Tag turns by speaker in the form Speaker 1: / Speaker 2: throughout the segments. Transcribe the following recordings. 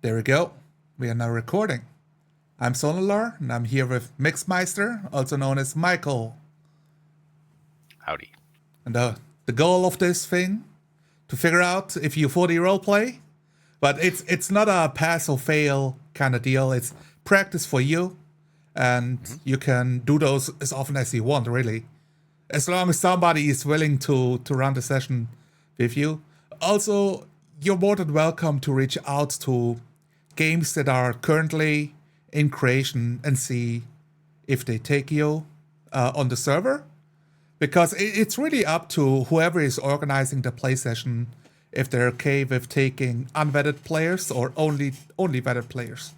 Speaker 1: There we go. We are now recording. I'm Sonalar, and I'm here with Miksmeister, also known as Michael.
Speaker 2: Howdy.
Speaker 1: And the goal of this thing, to figure out if you 40 roleplay, but it's not a pass or fail kind of deal. It's practice for you, and you can do those as often as you want, really. As long as somebody is willing to run the session with you. Also, you're more than welcome to reach out to games that are currently in creation and see if they take you on the server. Because it's really up to whoever is organizing the play session if they're okay with taking unvetted players or only vetted players.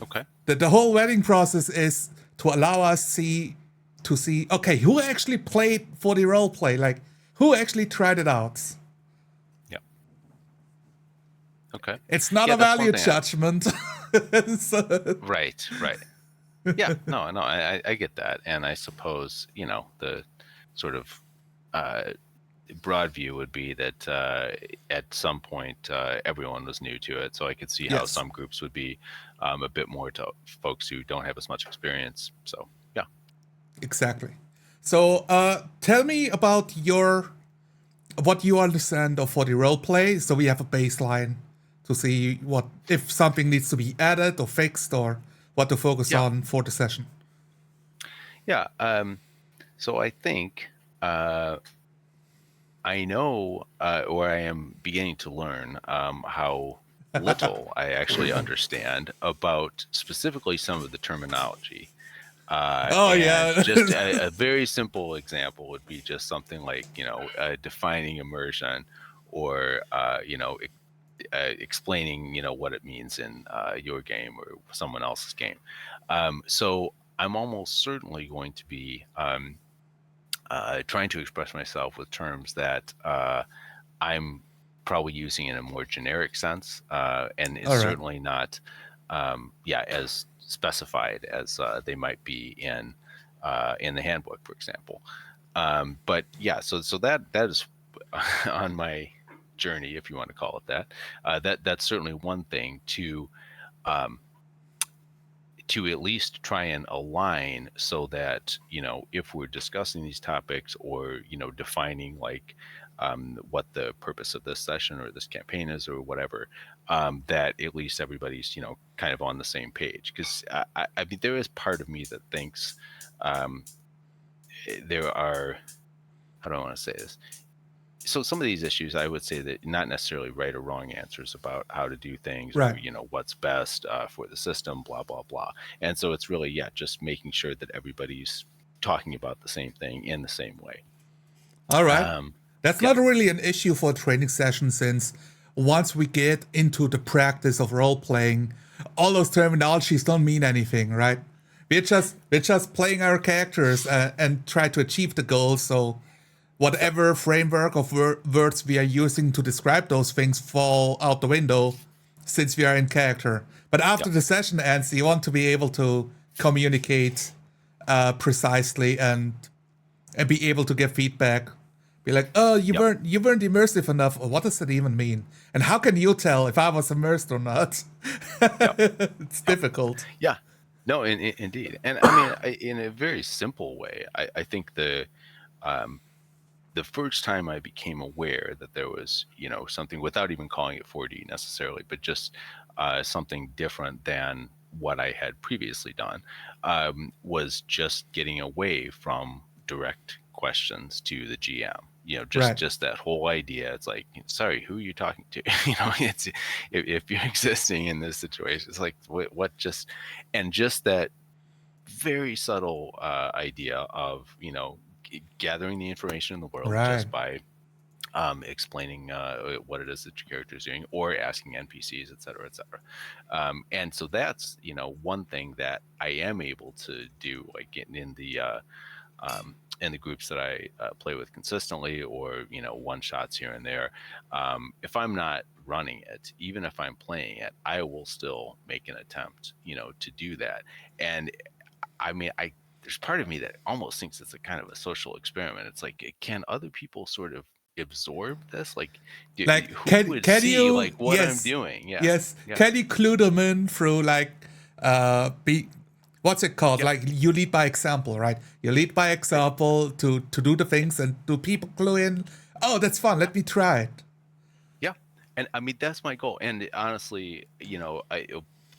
Speaker 2: Okay.
Speaker 1: The whole vetting process is to allow us to see, okay, who actually played for the role play? Like, who actually tried it out?
Speaker 2: Yeah. Okay.
Speaker 1: It's not
Speaker 2: Yeah,
Speaker 1: a
Speaker 2: that's one
Speaker 1: value
Speaker 2: thing.
Speaker 1: judgment.
Speaker 2: Right. Yeah. No, I get that, and I suppose the sort of broad view would be that at some point everyone was new to it, so I could see how
Speaker 1: Yes,
Speaker 2: some groups would be a bit more to folks who don't have as much experience. So yeah.
Speaker 1: exactly. So tell me about what you understand of for the role play, so we have a baseline to see what if something needs to be added or fixed or what to focus
Speaker 2: Yeah.
Speaker 1: on for the session.
Speaker 2: Yeah. So I think I know, or I am beginning to learn how little I actually understand about specifically some of the terminology.
Speaker 1: Oh
Speaker 2: And
Speaker 1: yeah.
Speaker 2: just a very simple example would be just something like, defining immersion, or, explaining, what it means in your game or someone else's game. So I'm almost certainly going to be trying to express myself with terms that I'm probably using in a more generic sense, and is
Speaker 1: All right.
Speaker 2: certainly not, as specified as they might be in the handbook, for example. But yeah, so that is on my journey, if you want to call it that. That's certainly one thing um, to at least try and align, so that if we're discussing these topics, or defining like what the purpose of this session or this campaign is, or whatever, that at least everybody's kind of on the same page. Because I mean, there is part of me that thinks um, there are, how do I want to say this, so some of these issues, I would say that not necessarily right or wrong answers about how to do things, or
Speaker 1: Right.
Speaker 2: what's best for the system, blah blah blah. And so it's really, just making sure that everybody's talking about the same thing in the same way.
Speaker 1: All right.
Speaker 2: um
Speaker 1: That's
Speaker 2: yeah.
Speaker 1: not really an issue for a training session, since once we get into the practice of role playing, all those terminologies don't mean anything, right? We're just playing our characters and try to achieve the goals. So
Speaker 2: Yeah.
Speaker 1: whatever framework of words we are using to describe those things fall out the window, since we are in character. But
Speaker 2: Yeah.
Speaker 1: after the session ends, you want to be able to communicate precisely and be able to give feedback. Be like, oh, you
Speaker 2: Yep.
Speaker 1: weren't immersive enough. Or what does that even mean? And how can you tell if I was immersed or not?
Speaker 2: Yep.
Speaker 1: It's
Speaker 2: Yep.
Speaker 1: difficult.
Speaker 2: Yeah. No, indeed. And I mean, in a very simple way, I think um the first time I became aware that there was, something, without even calling it 4D necessarily, but just something different than what I had previously done, was just getting away from direct questions to the GM.
Speaker 1: Right.
Speaker 2: Just that whole idea. It's like, sorry, who are you talking to? It's, if you're existing in this situation, it's like, what just, and just that very subtle idea of gathering the information in the world
Speaker 1: Right.
Speaker 2: just by explaining what it is that your character is doing, or asking NPCs, et cetera, et cetera. And so that's one thing that I am able to do, like getting in the groups that I play with consistently, or one shots here and there. If I'm not running it, even if I'm playing it, I will still make an attempt, to do that. And I mean, there's part of me that almost thinks it's a kind of a social experiment. It's like, can other people sort of absorb this? Like,
Speaker 1: Like,
Speaker 2: who would
Speaker 1: can
Speaker 2: see
Speaker 1: you?
Speaker 2: like what I'm
Speaker 1: Yes,
Speaker 2: doing? Yeah,
Speaker 1: yes.
Speaker 2: yeah,
Speaker 1: Can you clue them in through like be what's it called?
Speaker 2: yep,
Speaker 1: Like you lead by example, right? You lead by
Speaker 2: right.
Speaker 1: example to do the things, and do people clue in? Oh, that's fun.
Speaker 2: Yeah,
Speaker 1: Let me try it.
Speaker 2: yeah. And I mean that's my goal. And honestly,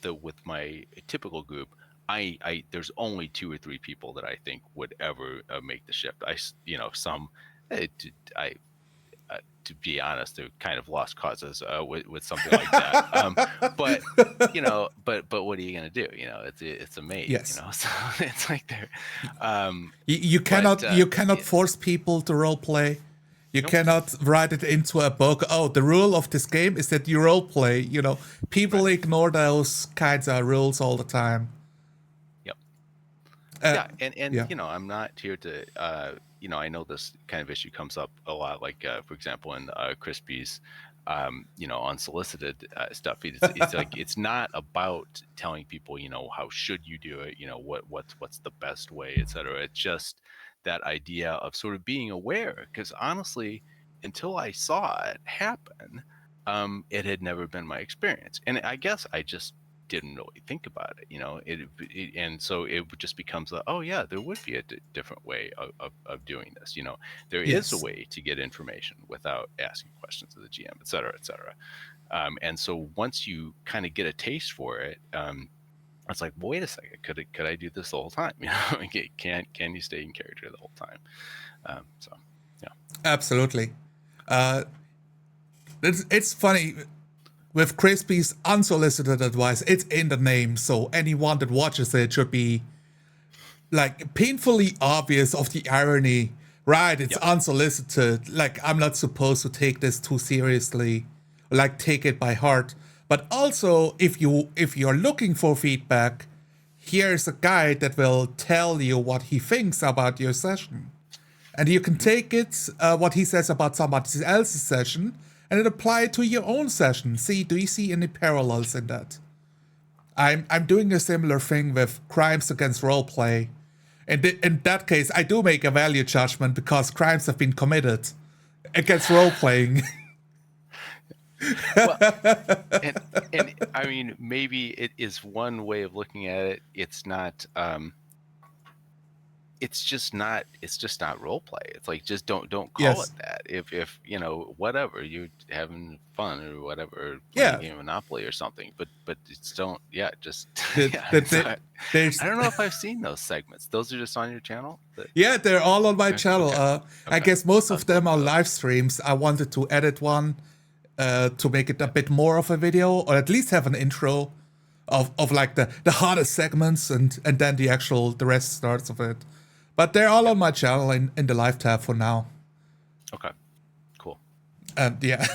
Speaker 2: with my typical group, I there's only two or three people that I think would ever make the shift. Some, eh, t- I to be honest, they're kind of lost causes with something like that. But but what are you gonna do? It's a mate.
Speaker 1: Yes.
Speaker 2: So it's like they're, but
Speaker 1: You cannot
Speaker 2: yeah,
Speaker 1: force people to role play. You
Speaker 2: nope,
Speaker 1: cannot write it into a book. Oh, the rule of this game is that you role play. People
Speaker 2: right,
Speaker 1: ignore those kinds of rules all the time.
Speaker 2: yep.
Speaker 1: Uh,
Speaker 2: Yeah, and
Speaker 1: yeah.
Speaker 2: I'm not here to I know this kind of issue comes up a lot, like for example in Crispy's unsolicited stuff. It's like it's not about telling people how should you do it, what's the best way, etc. It's just that idea of sort of being aware, because honestly, until I saw it happen, it had never been my experience, and I guess I just didn't really think about it, and so it just becomes oh yeah, there would be a different way of doing this. There is a
Speaker 1: Yes.
Speaker 2: way to get information without asking questions of the GM, et cetera, et cetera. And so once you kind of get a taste for it, it's like, well, wait a second, could I do this the whole time? Like, can you stay in character the whole time? So yeah,
Speaker 1: Absolutely. Uh, it's funny with Crispy's unsolicited advice. It's in the name, so anyone that watches it should be like painfully obvious of the irony. Right? It's
Speaker 2: yep,
Speaker 1: unsolicited. Like I'm not supposed to take this too seriously, like take it by heart. But also, if you're looking for feedback, here's a guide that will tell you what he thinks about your session. And you can
Speaker 2: hmm,
Speaker 1: take it, what he says about somebody else's session, and then apply it to your own session. Do you see any parallels in that? I'm doing a similar thing with crimes against roleplay. In that case, I do make a value judgment because crimes have been committed against role playing.
Speaker 2: well, and I mean, maybe it is one way of looking at it. It's not. It's just not role play. It's like, just don't call it
Speaker 1: Yes.
Speaker 2: that. If whatever, you're having fun or whatever, playing a
Speaker 1: Yeah.
Speaker 2: game of Monopoly or something, but it's don't, yeah, just
Speaker 1: The,
Speaker 2: yeah.
Speaker 1: the,
Speaker 2: So
Speaker 1: the, there's
Speaker 2: I don't know if I've seen those segments. Those are just on your channel.
Speaker 1: Yeah, they're all on my channel.
Speaker 2: Okay,
Speaker 1: I
Speaker 2: okay.
Speaker 1: guess most
Speaker 2: I'll
Speaker 1: of
Speaker 2: have to look
Speaker 1: them are
Speaker 2: for those.
Speaker 1: live streams. I wanted to edit one to make it a bit more of a video, or at least have an intro of like the hardest segments, and then the rest starts of it. But they're all
Speaker 2: Yep.
Speaker 1: on my channel in the live tab for now.
Speaker 2: Okay. Cool.
Speaker 1: And yeah.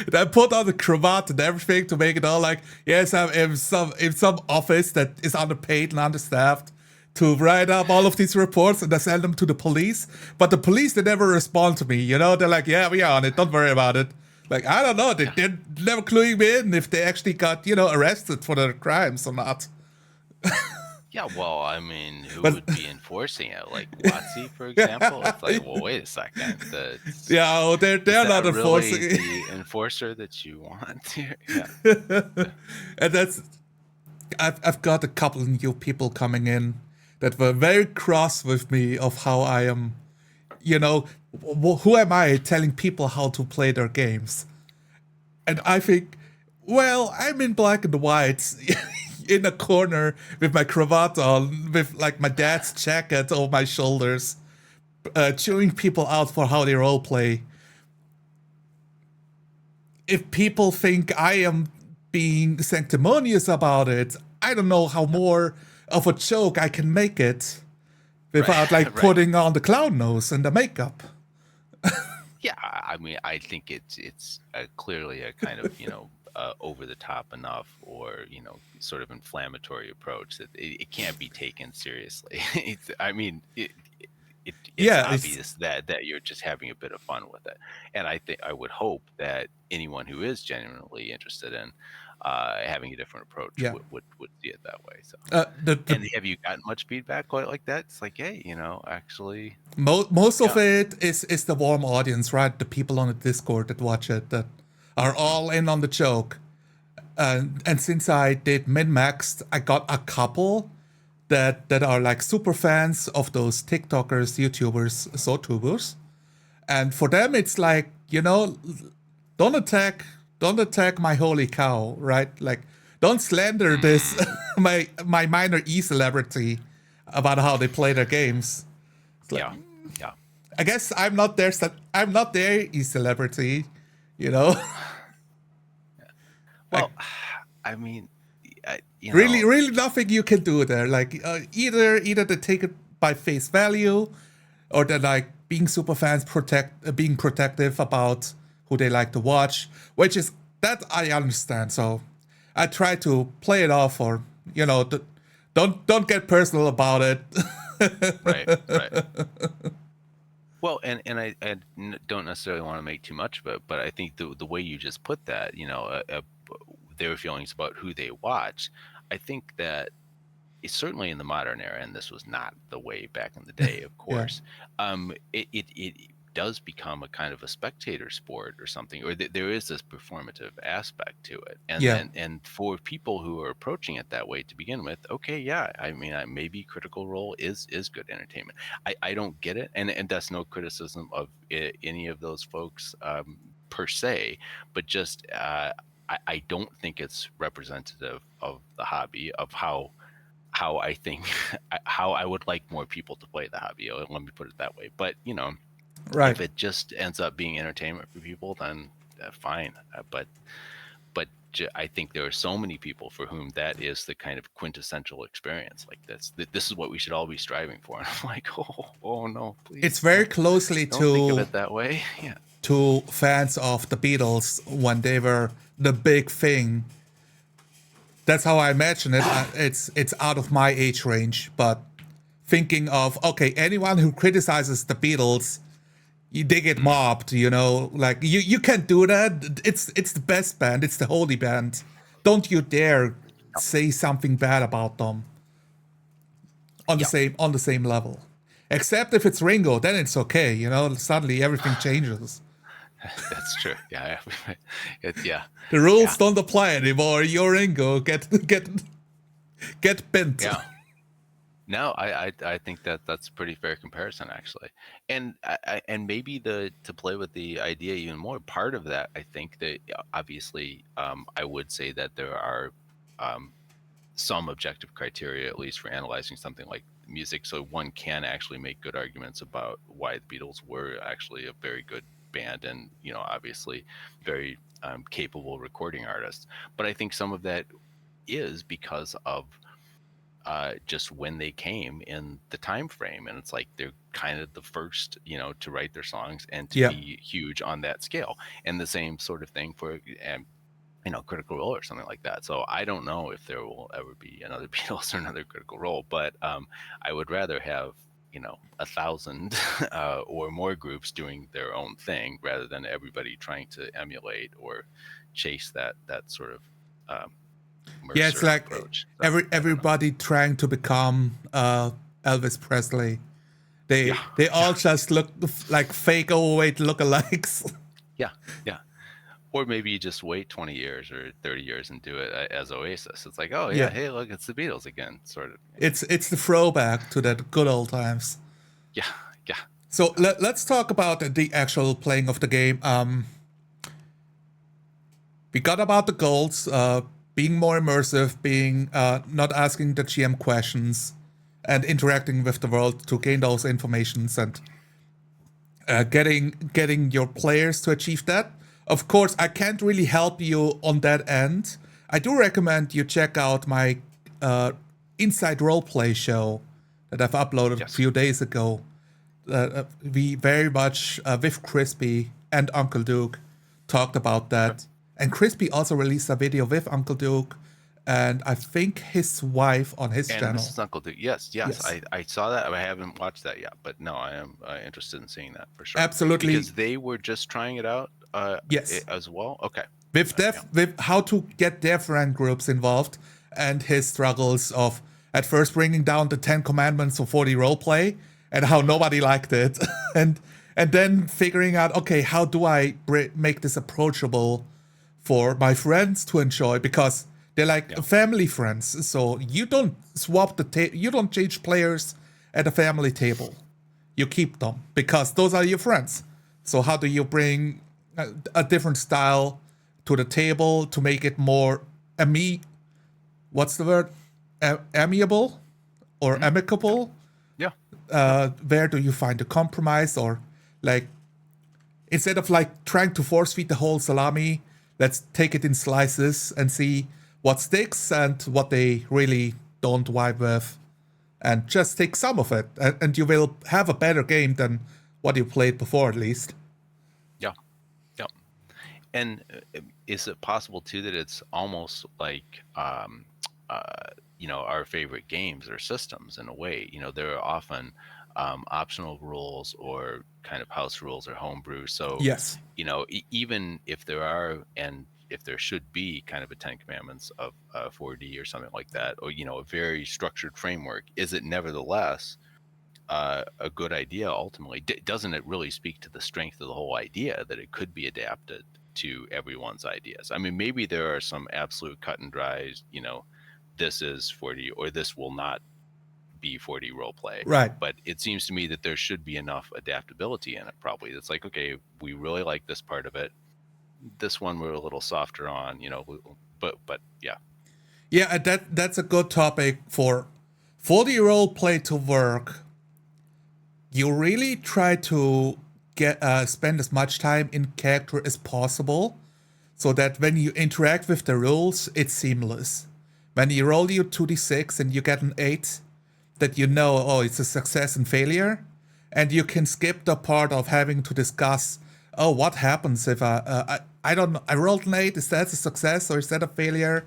Speaker 1: And I put on the cravat and everything to make it all like, yes, I'm in some office that is underpaid and understaffed to write up all of these reports, and I send them to the police. But the police, they never respond to me. They're like, yeah, we are on it. Don't worry about it. Like, I don't know.
Speaker 2: Yeah.
Speaker 1: They're never cluing me in if they actually got, arrested for their crimes or not.
Speaker 2: Yeah, well, I mean, who
Speaker 1: But
Speaker 2: would be enforcing it? Like Watsy, for example? It's like, well, wait a second.
Speaker 1: yeah, oh,
Speaker 2: Is
Speaker 1: they're
Speaker 2: that
Speaker 1: not
Speaker 2: really
Speaker 1: enforcing.
Speaker 2: the enforcer that you want here? Yeah.
Speaker 1: And I've got a couple of new people coming in that were very cross with me of how I am, you know, who am I telling people how to play their games? And
Speaker 2: Yep.
Speaker 1: I think, well, I'm in black and white in a corner with my cravat on, with like my dad's jacket over my shoulders, chewing people out for how they role play. If people think I am being sanctimonious about it, I don't know how
Speaker 2: Yep.
Speaker 1: more of a joke I can make it without
Speaker 2: Right.
Speaker 1: like
Speaker 2: Right.
Speaker 1: putting on the clown nose and the makeup.
Speaker 2: Yeah. I mean, I think it's clearly a kind of over the top enough, or sort of inflammatory approach that it can't be taken seriously. I mean, it's
Speaker 1: Yeah, it's
Speaker 2: obvious that you're just having a bit of fun with it. And I would hope that anyone who is genuinely interested in having a different approach
Speaker 1: yeah.
Speaker 2: would see it that way. So,
Speaker 1: The
Speaker 2: and have you gotten much feedback quite like that? It's like, hey, actually,
Speaker 1: most of
Speaker 2: yeah,
Speaker 1: it is the warm audience, right? The people on the Discord that watch it that are all in on the joke. And since I did min-maxed, I got a couple that are like super fans of those TikTokers, YouTubers, SoTubers. And for them, it's like, don't attack my holy cow, right? Like, don't slander this
Speaker 2: mm,
Speaker 1: my minor celebrity about how they play their games. It's like,
Speaker 2: yeah, yeah.
Speaker 1: I guess I'm not their celebrity, you know. Like,
Speaker 2: Well, I mean,
Speaker 1: really, really nothing you can do there. Like, either they take it by face value, or they're like being super fans, being protective about who they like to watch, which is that I understand. So I try to play it off, or don't get personal about it.
Speaker 2: right, right. Well, and don't necessarily want to make too much of it, but I think the way you just put that, their feelings about who they watch, I think that it's certainly in the modern era, and this was not the way back in the day, of
Speaker 1: Yeah,
Speaker 2: course. It does become a kind of a spectator sport or something, or there is this performative aspect to it, and
Speaker 1: yeah,
Speaker 2: and for people who are approaching it that way to begin with, okay, yeah, I mean, maybe Critical Role is good entertainment. I don't get it, and that's no criticism of any of those folks per se, but just I don't think it's representative of the hobby, of how I think how I would like more people to play the hobby. Let me put it that way. But
Speaker 1: right.
Speaker 2: if it just ends up being entertainment for people, then fine. But I think there are so many people for whom that is the kind of quintessential experience. Like this is what we should all be striving for. And I'm like, oh no,
Speaker 1: It's
Speaker 2: please
Speaker 1: very closely
Speaker 2: don't think of it that way. Yeah,
Speaker 1: to fans of the Beatles when they were the big thing. That's how I imagine it. It's out of my age range, but thinking of, okay, anyone who criticizes the Beatles, they get
Speaker 2: mm,
Speaker 1: mobbed. Like you can't do that. It's the best band. It's the holy band. Don't you dare say something bad about them on the
Speaker 2: yeah.
Speaker 1: same level. Except if it's Ringo, then it's okay. Suddenly everything changes.
Speaker 2: That's true. Yeah, yeah,
Speaker 1: The
Speaker 2: yeah,
Speaker 1: rules don't apply anymore. You're Ringo. Get bent.
Speaker 2: yeah. No, I think that's a pretty fair comparison, actually, and and maybe to play with the idea even more. Part of that, I think that obviously, I would say that there are um, some objective criteria, at least for analyzing something like music, so one can actually make good arguments about why the Beatles were actually a very good band, and obviously very capable recording artists. But I think some of that is because of just when they came in the time frame, and it's like they're kind of the first to write their songs and to
Speaker 1: Yeah.
Speaker 2: be huge on that scale, and the same sort of thing for Critical Role or something like that. So I don't know if there will ever be another Beatles or another Critical Role, but I would rather have 1,000 or more groups doing their own thing rather than everybody trying to emulate or chase that sort of um,
Speaker 1: Yeah, it's
Speaker 2: Mercer
Speaker 1: like
Speaker 2: approach. So I don't know.
Speaker 1: everybody trying to become Elvis Presley.
Speaker 2: Yeah,
Speaker 1: They
Speaker 2: yeah,
Speaker 1: all just look like fake overweight lookalikes.
Speaker 2: yeah, yeah. Or maybe you just wait 20 years or 30 years and do it as Oasis. It's like, oh yeah,
Speaker 1: Yeah,
Speaker 2: hey, look, it's the Beatles again, sort of.
Speaker 1: it's the throwback to that good old times.
Speaker 2: Yeah, yeah,
Speaker 1: So let's talk about the actual playing of the game. We got about the goals, being more immersive, being not asking the GM questions, and interacting with the world to gain those informations, and getting your players to achieve that. Of course, I can't really help you on that end. I do recommend you check out my Inside Roleplay show that I've uploaded a
Speaker 2: yes,
Speaker 1: few days ago. We very much, with Crispy and Uncle Duke, talked about
Speaker 2: okay,
Speaker 1: that. And Crispy also released a video with Uncle Duke and I think his wife on his
Speaker 2: And
Speaker 1: channel.
Speaker 2: Mrs. Uncle Duke. Yes, yes,
Speaker 1: Yes.
Speaker 2: I saw that. I haven't watched that yet, but no, I am interested in seeing that for sure.
Speaker 1: Absolutely.
Speaker 2: Because they were just trying it out
Speaker 1: Yes.
Speaker 2: as well. Okay.
Speaker 1: With how to get their friend groups involved and his struggles of at first bringing down the 10 commandments of 40 roleplay and how nobody liked it and then figuring out, okay, how do I make this approachable for my friends to enjoy, because they're like family friends, so you don't swap you don't change players at a family table, you keep them because those are your friends. So how do you bring a different style to the table to make it more what's the word? Amiable or amicable?
Speaker 2: Yeah.
Speaker 1: Where do you find a compromise? Or like, instead of like trying to force feed the whole salami, let's take it in slices and see what sticks and what they really don't vibe with, and just take some of it, and you will have a better game than what you played before, at least.
Speaker 2: Yeah. Yeah. And is it possible too that it's almost like our favorite games or systems in a way? There are often optional rules or kind of house rules or homebrew. So
Speaker 1: Yes.
Speaker 2: even if there are, and if there should be kind of a 10 commandments of 4D or something like that, or a very structured framework, is it nevertheless a good idea ultimately? Doesn't it really speak to the strength of the whole idea that it could be adapted to everyone's ideas? I mean, maybe there are some absolute cut and dries, this is 4D or this will not be 4D role play.
Speaker 1: Right.
Speaker 2: But it seems to me that there should be enough adaptability in it, probably. It's like, okay, we really like this part of it. This one we're a little softer on, but yeah.
Speaker 1: Yeah, that's a good topic for the role play to work. You really try to spend as much time in character as possible, so that when you interact with the rules, it's seamless. When you roll your 2d6 and you get an 8, that you know, oh, it's a success and failure, and you can skip the part of having to discuss, oh, what happens if I don't know, I rolled an 8, is that a success or is that a failure?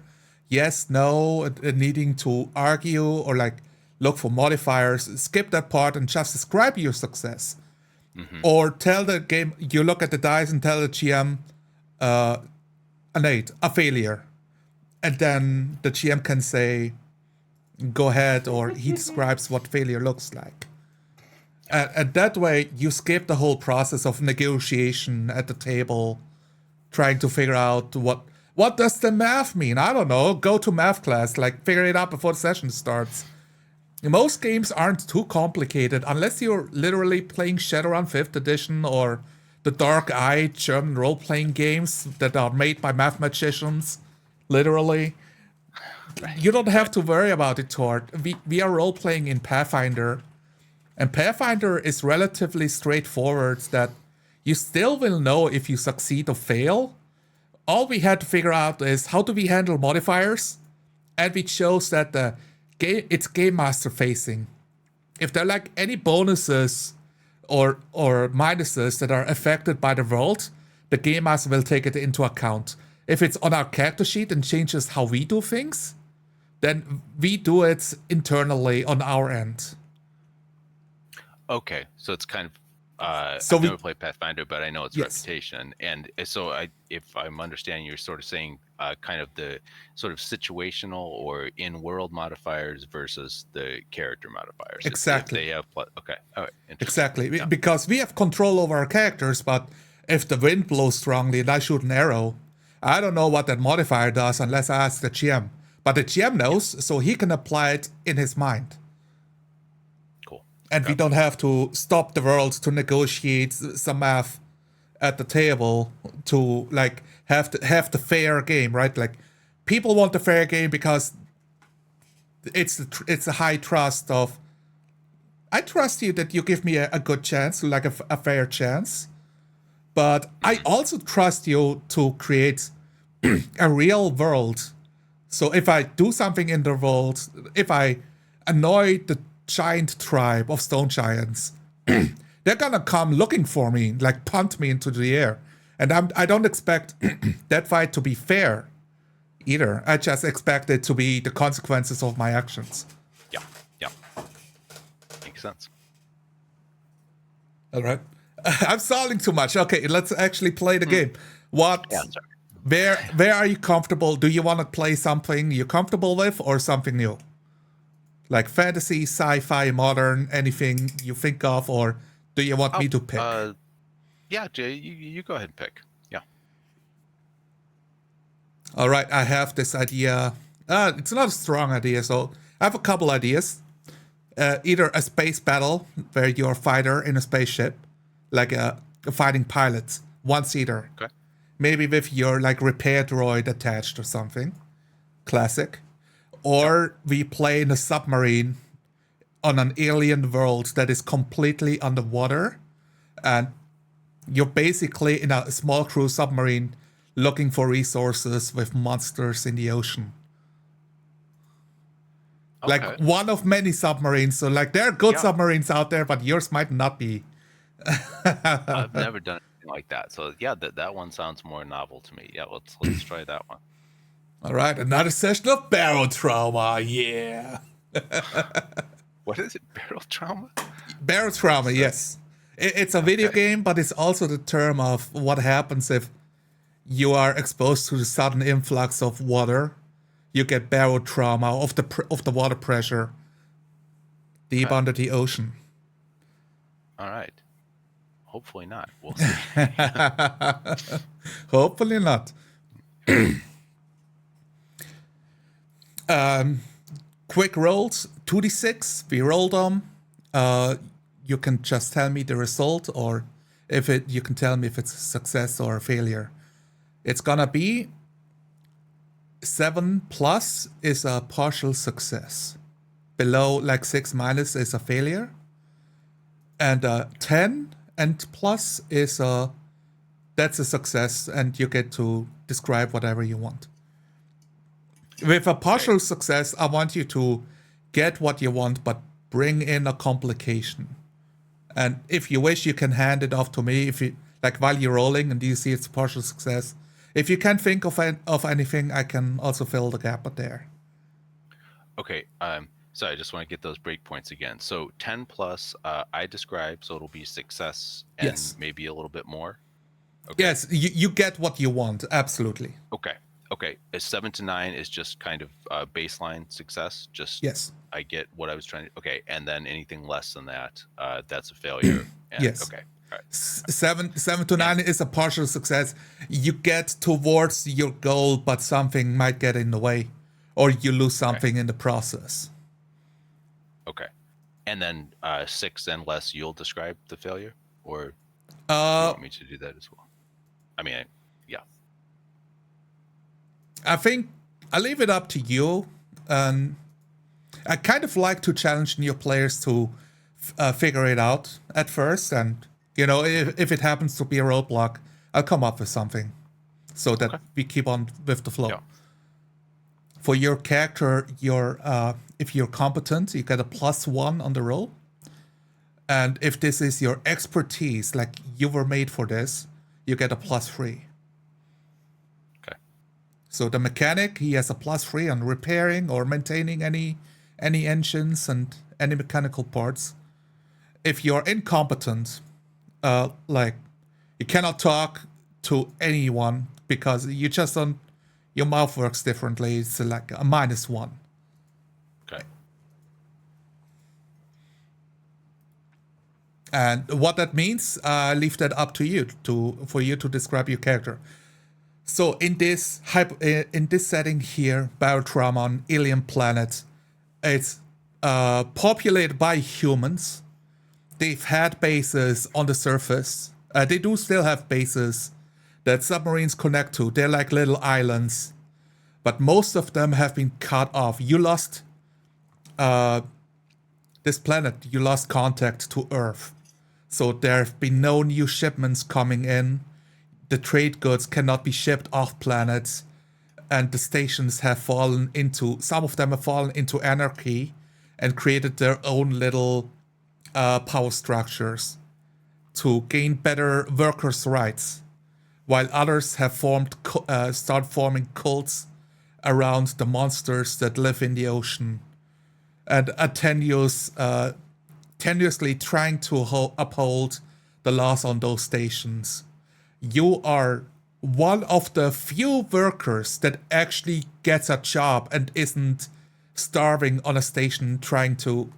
Speaker 1: Yes, no, needing to argue or like look for modifiers. Skip that part and just describe your success. Mm-hmm. Or tell the game, you look at the dice and tell the GM an 8, a failure. And then the GM can say, go ahead, or he describes what failure looks like. And that way, you skip the whole process of negotiation at the table, trying to figure out what does the math mean? I don't know. Go to math class, like figure it out before the session starts. Most games aren't too complicated unless you're literally playing Shadowrun 5th edition or the dark-eyed German role-playing games that are made by mathematicians, literally. Right. You don't have to worry about it, Tord. We are role-playing in Pathfinder, and Pathfinder is relatively straightforward, that you still will know if you succeed or fail. All we had to figure out is how do we handle modifiers, and we chose that it's Game Master facing. If there are like any bonuses or minuses that are affected by the world, the Game Master will take it into account. If it's on our character sheet and changes how we do things, then we do it internally on our end.
Speaker 2: Okay, so it's kind of I've never played Pathfinder, but I know its reputation. And so if I'm understanding, you're sort of saying kind of the sort of situational or in-world modifiers versus the character modifiers.
Speaker 1: Exactly.
Speaker 2: If they have okay. All right.
Speaker 1: Exactly. Yeah. Because we have control over our characters, but if the wind blows strongly and I shoot an arrow, I don't know what that modifier does unless I ask the GM. But the GM knows, so he can apply it in his mind. And we don't have to stop the world to negotiate some math at the table to like have the fair game, right? Like people want the fair game because it's a high trust of, I trust you that you give me a good chance, like a fair chance, but I also trust you to create a real world. So if I do something in the world, if I annoy the giant tribe of stone giants, they're gonna come looking for me, like punt me into the air, and I don't expect that fight to be fair. either. I just expect it to be the consequences of my actions.
Speaker 2: Yeah, yeah, makes sense.
Speaker 1: All right. I'm stalling too much. Okay, let's actually play the game. What?
Speaker 2: Yeah, sorry.
Speaker 1: Where are you comfortable? Do you want to play something you're comfortable with or something new? Like fantasy, sci-fi, modern, anything you think of, or do you want me to pick?
Speaker 2: Yeah, Jay, you go ahead and pick. Yeah.
Speaker 1: All right, I have this idea. It's not a strong idea, so I have a couple ideas. Either a space battle where you're a fighter in a spaceship, like a fighting pilot, one-seater.
Speaker 2: Okay.
Speaker 1: Maybe with your like repair droid attached or something. Classic. Or we play in a submarine on an alien world that is completely underwater, and you're basically in a small crew submarine looking for resources with monsters in the ocean.
Speaker 2: Okay.
Speaker 1: Like one of many submarines. So like there are good submarines out there, but yours might not be.
Speaker 2: I've never done anything like that. So yeah, that one sounds more novel to me. Yeah, let's try that one.
Speaker 1: All right, another session of barrel trauma. Yeah.
Speaker 2: What is it? Barrel trauma?
Speaker 1: Barrel trauma, yes. It's a video game, but it's also the term of what happens if you are exposed to the sudden influx of water. You get barrel trauma of the water pressure deep under the ocean.
Speaker 2: All right. Hopefully not. We'll see.
Speaker 1: Hopefully not. Quick rolls, 2d6. We roll them. You can just tell me the result, or you can tell me if it's a success or a failure. It's gonna be 7 plus is a partial success. Below like 6 minus is a failure. And 10 and plus is that's a success, and you get to describe whatever you want. With a partial success, I want you to get what you want, but bring in a complication. And if you wish, you can hand it off to me. If you like while you're rolling and you see it's a partial success. If you can't think of anything, I can also fill the gap there.
Speaker 2: Okay. So I just want to get those breakpoints again. So 10 plus, I describe, so it'll be success and maybe a little bit more. Okay.
Speaker 1: Yes, you get what you want. Absolutely.
Speaker 2: Okay. Okay. 7 to 9 is just kind of baseline success. Just I get what I was trying to. Okay, and then anything less than that, that's a failure. And,
Speaker 1: yes.
Speaker 2: Okay. All right.
Speaker 1: 7 to 9 is a partial success. You get towards your goal, but something might get in the way, or you lose something in the process.
Speaker 2: Okay. And then 6 and less, you'll describe the failure, or do you want me to do that as well? I mean, yeah.
Speaker 1: I think I leave it up to you. I kind of like to challenge new players to figure it out at first, and if it happens to be a roadblock, I'll come up with something so that we keep on with the flow. Yeah. For your character, if you're competent, you get a +1 on the roll. And if this is your expertise, like you were made for this, you get a +3.
Speaker 2: Okay.
Speaker 1: So the mechanic, he has a +3 on repairing or maintaining any engines and any mechanical parts. If you're incompetent, like you cannot talk to anyone because you just don't. Your mouth works differently. It's like a -1.
Speaker 2: Okay.
Speaker 1: And what that means, I leave that up to you for you to describe your character. So in this setting here, Barotrauma on alien planet, it's populated by humans. They've had bases on the surface. They do still have bases that submarines connect to. They're like little islands, but most of them have been cut off. You lost this planet. You lost contact to Earth, so there have been no new shipments coming in. The trade goods cannot be shipped off planets, and the stations have some of them have fallen into anarchy and created their own little power structures to gain better workers' rights, while others have started forming cults around the monsters that live in the ocean, and tenuously trying to uphold the laws on those stations. You are one of the few workers that actually gets a job and isn't starving on a station trying to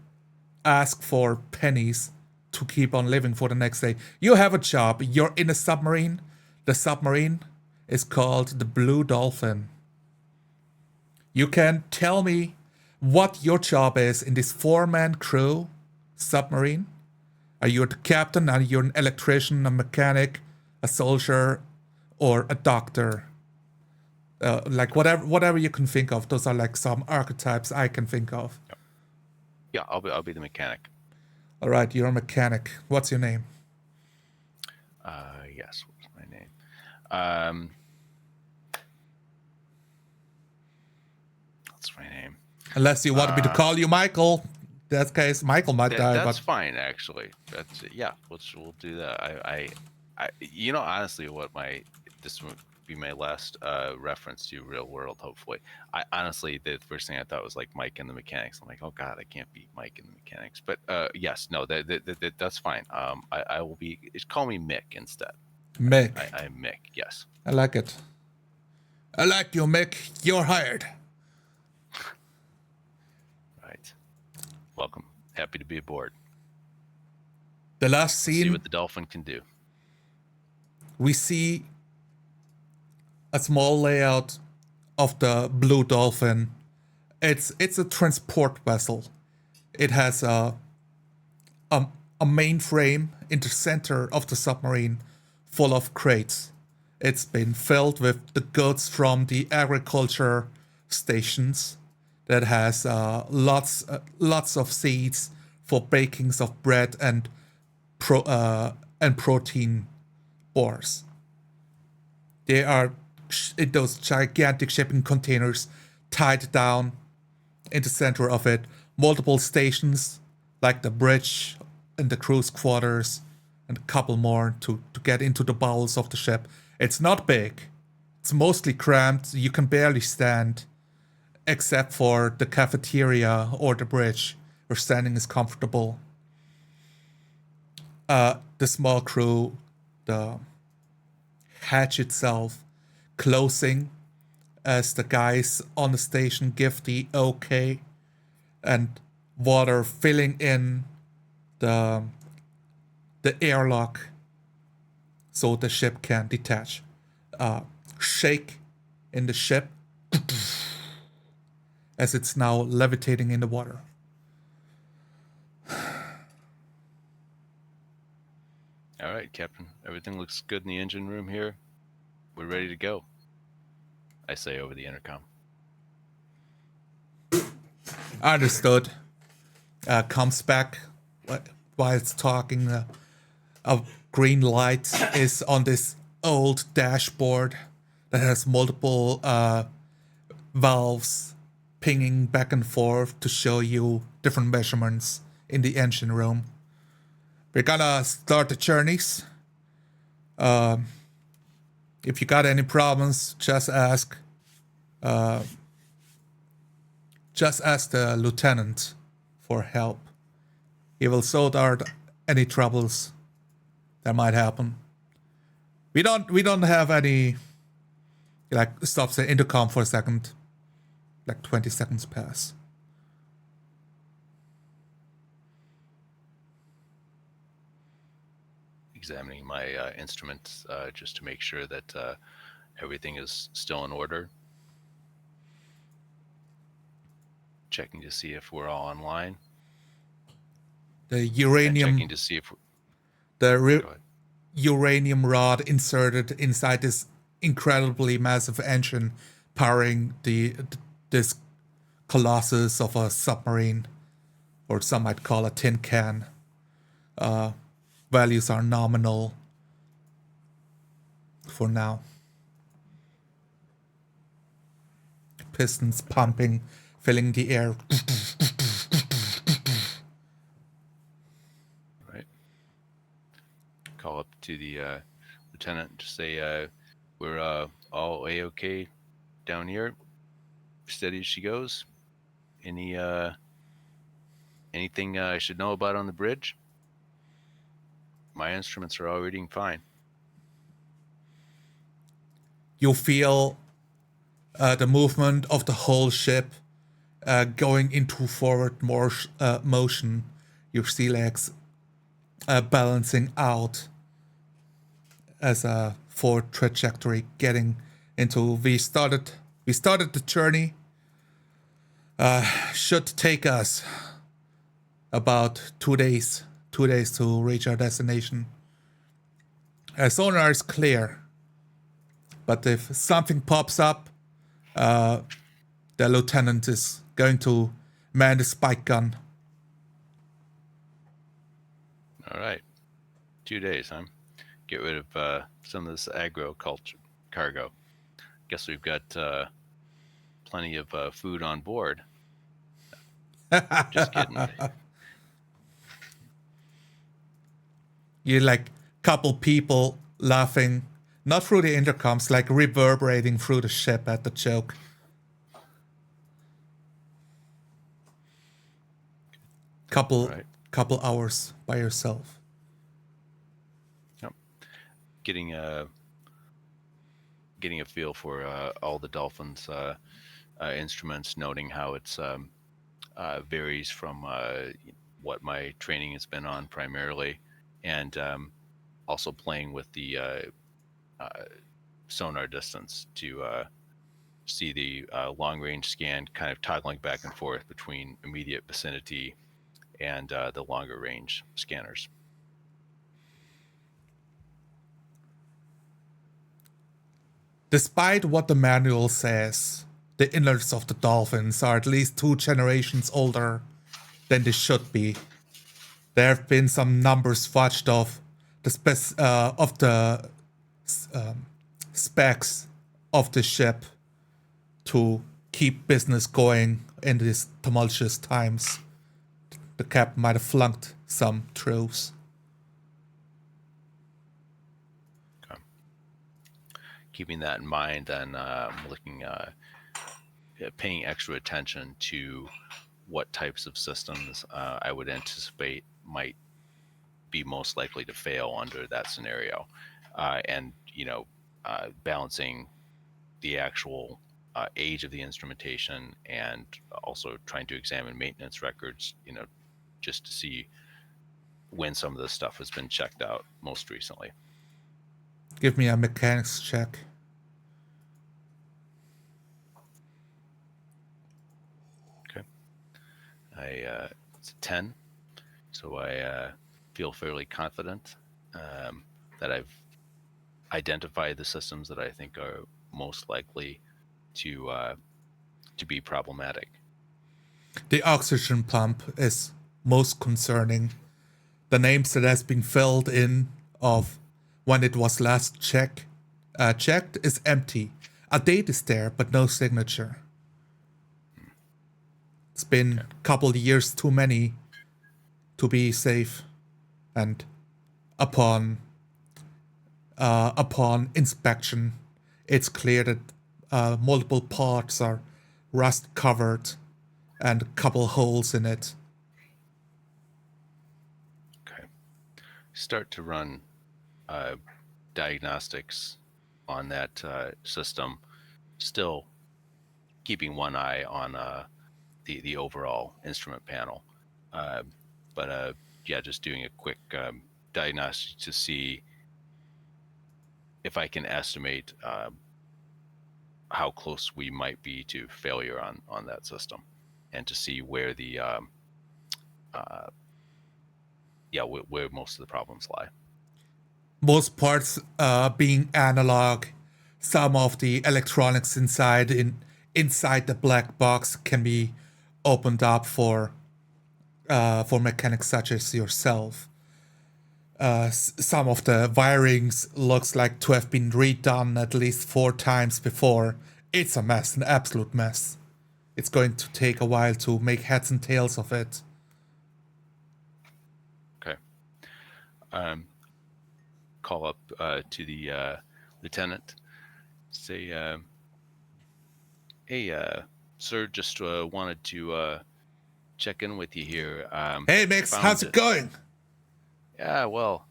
Speaker 1: ask for pennies to keep on living for the next day. You have a job. You're in a submarine. The submarine is called the Blue Dolphin. You can tell me what your job is in this 4-man crew submarine. Are you the captain? Are you an electrician, a mechanic, a soldier, or a doctor? Like whatever you can think of. Those are like some archetypes I can think of.
Speaker 2: Yeah, I'll be the mechanic.
Speaker 1: All right, you're a mechanic. What's your name?
Speaker 2: Yes, what's my name? What's my name?
Speaker 1: Unless you want me to call you Michael. In that case, Michael might die.
Speaker 2: That's
Speaker 1: But
Speaker 2: fine, actually. That's yeah. We'll do that. I honestly, this would be my last reference to real world. Hopefully, honestly, the first thing I thought was like Mike and the Mechanics. I'm like, oh god, I can't be Mike and the Mechanics. But yes, no, that's fine. I will be. Call me Mick instead.
Speaker 1: Mick.
Speaker 2: I'm Mick. Yes.
Speaker 1: I like it. I like you, Mick. You're hired.
Speaker 2: Right. Welcome. Happy to be aboard.
Speaker 1: The last scene.
Speaker 2: See what the Dolphin can do.
Speaker 1: We see a small layout of the Blue Dolphin. It's a transport vessel. It has a mainframe in the center of the submarine full of crates. It's been filled with the goods from the agriculture stations that has lots of seeds for bakings of bread and protein bars. They are in those gigantic shipping containers tied down in the center of it. Multiple stations like the bridge and the crew's quarters and a couple more to get into the bowels of the ship. It's not big. It's mostly cramped. You can barely stand except for the cafeteria or the bridge where standing is comfortable. The small crew, the hatch itself closing as the guys on the station give the okay, and water filling in the airlock so the ship can detach. Shake in the ship as it's now levitating in the water.
Speaker 2: All right, Captain. Everything looks good in the engine room here. We're ready to go, I say over the intercom.
Speaker 1: Understood. Comes back while it's talking. A green light is on this old dashboard that has multiple valves pinging back and forth to show you different measurements in the engine room. We're gonna start the journeys. If you got any problems, just ask. Just ask the lieutenant for help. He will sort out any troubles that might happen. We don't have any. Like, stops the intercom for a second. Like 20 seconds pass.
Speaker 2: Examining my instruments just to make sure that everything is still in order. Checking to see if we're all online.
Speaker 1: The uranium.
Speaker 2: Checking to see if
Speaker 1: uranium rod inserted inside this incredibly massive engine powering this colossus of a submarine, or some might call a tin can. Values are nominal for now. Pistons pumping, filling the air.
Speaker 2: Right. Call up to the lieutenant to say we're all A-OK down here. steady as she goes. Anything I should know about on the bridge? My instruments are all reading fine.
Speaker 1: You feel the movement of the whole ship going into forward motion. Your sea legs balancing out as a forward trajectory, getting into. We started the journey. Should take us about 2 days. 2 days to reach our destination. Sonar is clear, but if something pops up, the lieutenant is going to man the spike gun.
Speaker 2: All right. 2 days, huh? Get rid of some of this cargo. Guess we've got plenty of food on board. Just kidding.
Speaker 1: You like couple people laughing, not through the intercoms, like reverberating through the ship at the joke. Couple hours by yourself.
Speaker 2: Yep. Getting a feel for all the Dolphin's instruments, noting how it's varies from what my training has been on primarily, and also playing with the sonar distance to see the long range scan, kind of toggling back and forth between immediate vicinity and the longer range scanners.
Speaker 1: Despite what the manual says, the innards of the Dolphins are at least 2 generations older than they should be. There have been some numbers fudged of the specs of the ship to keep business going in these tumultuous times. The captain might have flunked some truths.
Speaker 2: Okay. Keeping that in mind, then looking paying extra attention to what types of systems I would anticipate might be most likely to fail under that scenario, and balancing the actual age of the instrumentation and also trying to examine maintenance records, just to see when some of this stuff has been checked out most recently.
Speaker 1: Give me a mechanics check.
Speaker 2: Okay. It's a 10, so I feel fairly confident that I've identified the systems that I think are most likely to be problematic.
Speaker 1: The oxygen pump is most concerning. The names that has been filled in of when it was last checked is empty. A date is there, but no signature. It's been a couple of years too many to be safe, and upon inspection, it's clear that multiple parts are rust covered and a couple holes in it.
Speaker 2: Okay. Start to run diagnostics on that system, still keeping one eye on the overall instrument panel. But just doing a quick diagnostic to see if I can estimate how close we might be to failure on that system, and to see where the where most of the problems lie.
Speaker 1: Most parts being analog. Some of the electronics inside the black box can be opened up for mechanics such as yourself. Some of the wirings looks like to have been redone at least 4 times before. It's a mess, an absolute mess. It's going to take a while to make heads and tails of it.
Speaker 2: Okay. Call up to the lieutenant. Say, hey, sir, just wanted to check in with you here.
Speaker 1: Hey, Mix, how's it going?
Speaker 2: Yeah, well,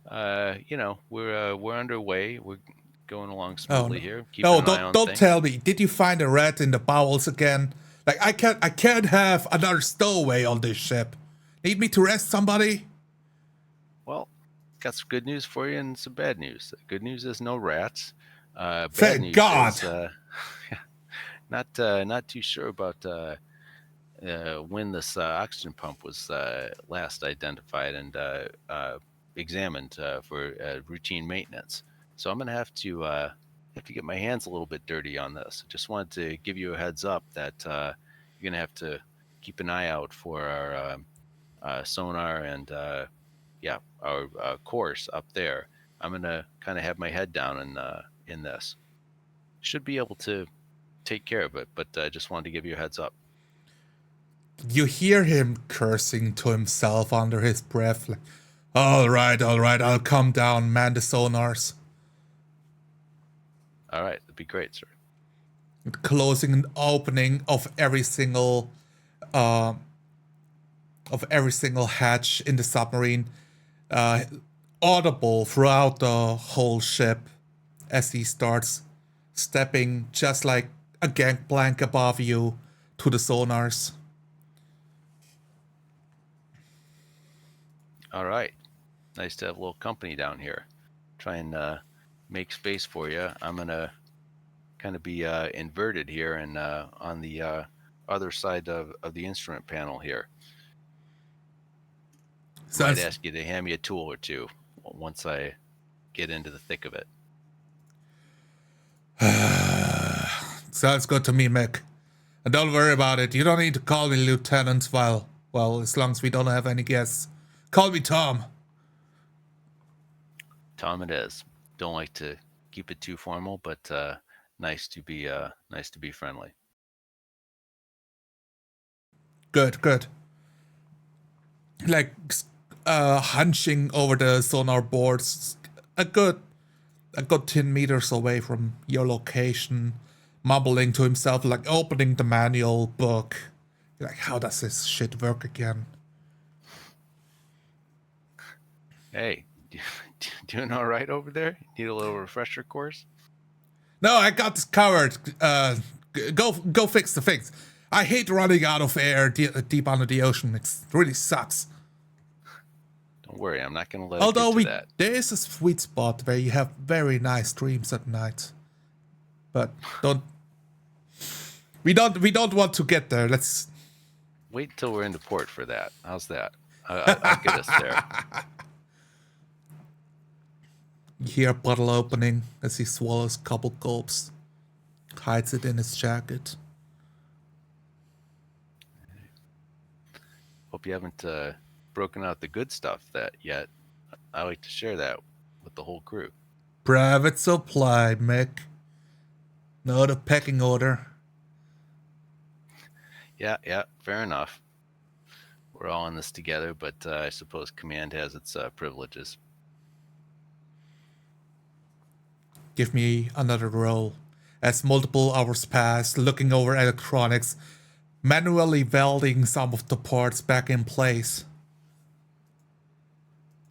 Speaker 2: we're underway. We're going along
Speaker 1: Oh
Speaker 2: smoothly
Speaker 1: no,
Speaker 2: here, keeping
Speaker 1: no!
Speaker 2: an eye on
Speaker 1: Don't
Speaker 2: things.
Speaker 1: tell me. Did you find a rat in the bowels again? Like I can't have another stowaway on this ship. Need me to arrest somebody?
Speaker 2: Well, got some good news for you and some bad news. Good news is no rats. Bad
Speaker 1: Thank
Speaker 2: news
Speaker 1: God.
Speaker 2: is not too sure about when this oxygen pump was last identified and examined for routine maintenance. So I'm gonna have to get my hands a little bit dirty on this. Just wanted to give you a heads up that you're gonna have to keep an eye out for our sonar and our course up there. I'm gonna kind of have my head down in this. Should be able to take care of it, but just wanted to give you a heads up.
Speaker 1: You hear him cursing to himself under his breath, like, all right, I'll come down, man the sonars.
Speaker 2: All right, that'd be great, sir.
Speaker 1: Closing and opening of every single hatch in the submarine, audible throughout the whole ship as he starts stepping just like a gangplank above you to the sonars.
Speaker 2: All right, nice to have a little company down here. Try and make space for you. I'm gonna kind of be inverted here and on the other side of the instrument panel here. I might ask you to hand me a tool or two once I get into the thick of it.
Speaker 1: Sounds good to me, Mick. And don't worry about it. You don't need to call me Lieutenant well, as long as we don't have any guests. Call me Tom.
Speaker 2: Tom it is. Don't like to keep it too formal, but nice to be friendly.
Speaker 1: Good. Like hunching over the sonar boards, a good 10 meters away from your location, mumbling to himself, like opening the manual book. Like, how does this shit work again?
Speaker 2: Hey, doing all right over there? Need a little refresher course?
Speaker 1: No, I got this covered. Go fix the things. I hate running out of air deep under the ocean. It really sucks.
Speaker 2: Don't worry, I'm not going to let it get to that.
Speaker 1: There is a sweet spot where you have very nice dreams at night. But we don't want to get there. Let's
Speaker 2: wait until we're into port for that. How's that? I'll get us there.
Speaker 1: You hear a bottle opening as he swallows a couple gulps, hides it in his jacket.
Speaker 2: Hope you haven't broken out the good stuff yet. I like to share that with the whole crew.
Speaker 1: Private supply, Mick. Not a pecking order.
Speaker 2: Yeah, fair enough. We're all in this together, but I suppose command has its privileges.
Speaker 1: Give me another roll. As multiple hours pass, looking over electronics, manually welding some of the parts back in place.